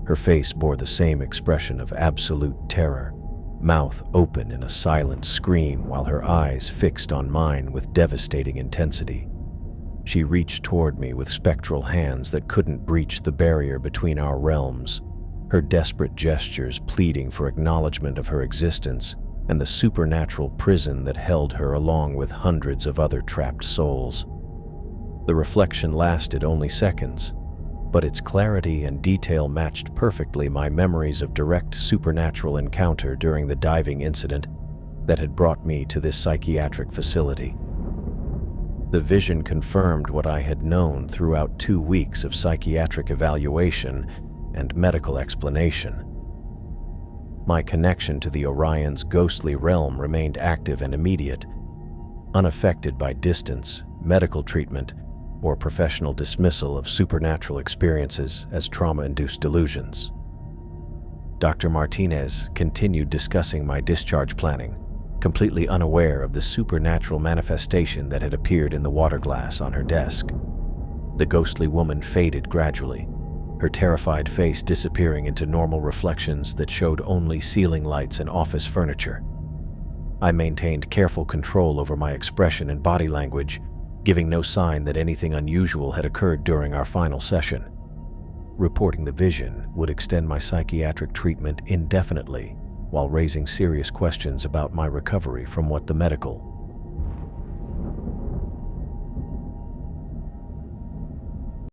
Her face bore the same expression of absolute terror, mouth open in a silent scream while her eyes fixed on mine with devastating intensity. She reached toward me with spectral hands that couldn't breach the barrier between our realms, her desperate gestures pleading for acknowledgement of her existence and the supernatural prison that held her along with hundreds of other trapped souls. The reflection lasted only seconds, but its clarity and detail matched perfectly my memories of direct supernatural encounter during the diving incident that had brought me to this psychiatric facility. The vision confirmed what I had known throughout 2 weeks of psychiatric evaluation and medical explanation. My connection to the Orion's ghostly realm remained active and immediate, unaffected by distance, medical treatment, or professional dismissal of supernatural experiences as trauma-induced delusions. Dr. Martinez continued discussing my discharge planning, completely unaware of the supernatural manifestation that had appeared in the water glass on her desk. The ghostly woman faded gradually, her terrified face disappearing into normal reflections that showed only ceiling lights and office furniture. I maintained careful control over my expression and body language, giving no sign that anything unusual had occurred during our final session. Reporting the vision would extend my psychiatric treatment indefinitely, while raising serious questions about my recovery from what the medical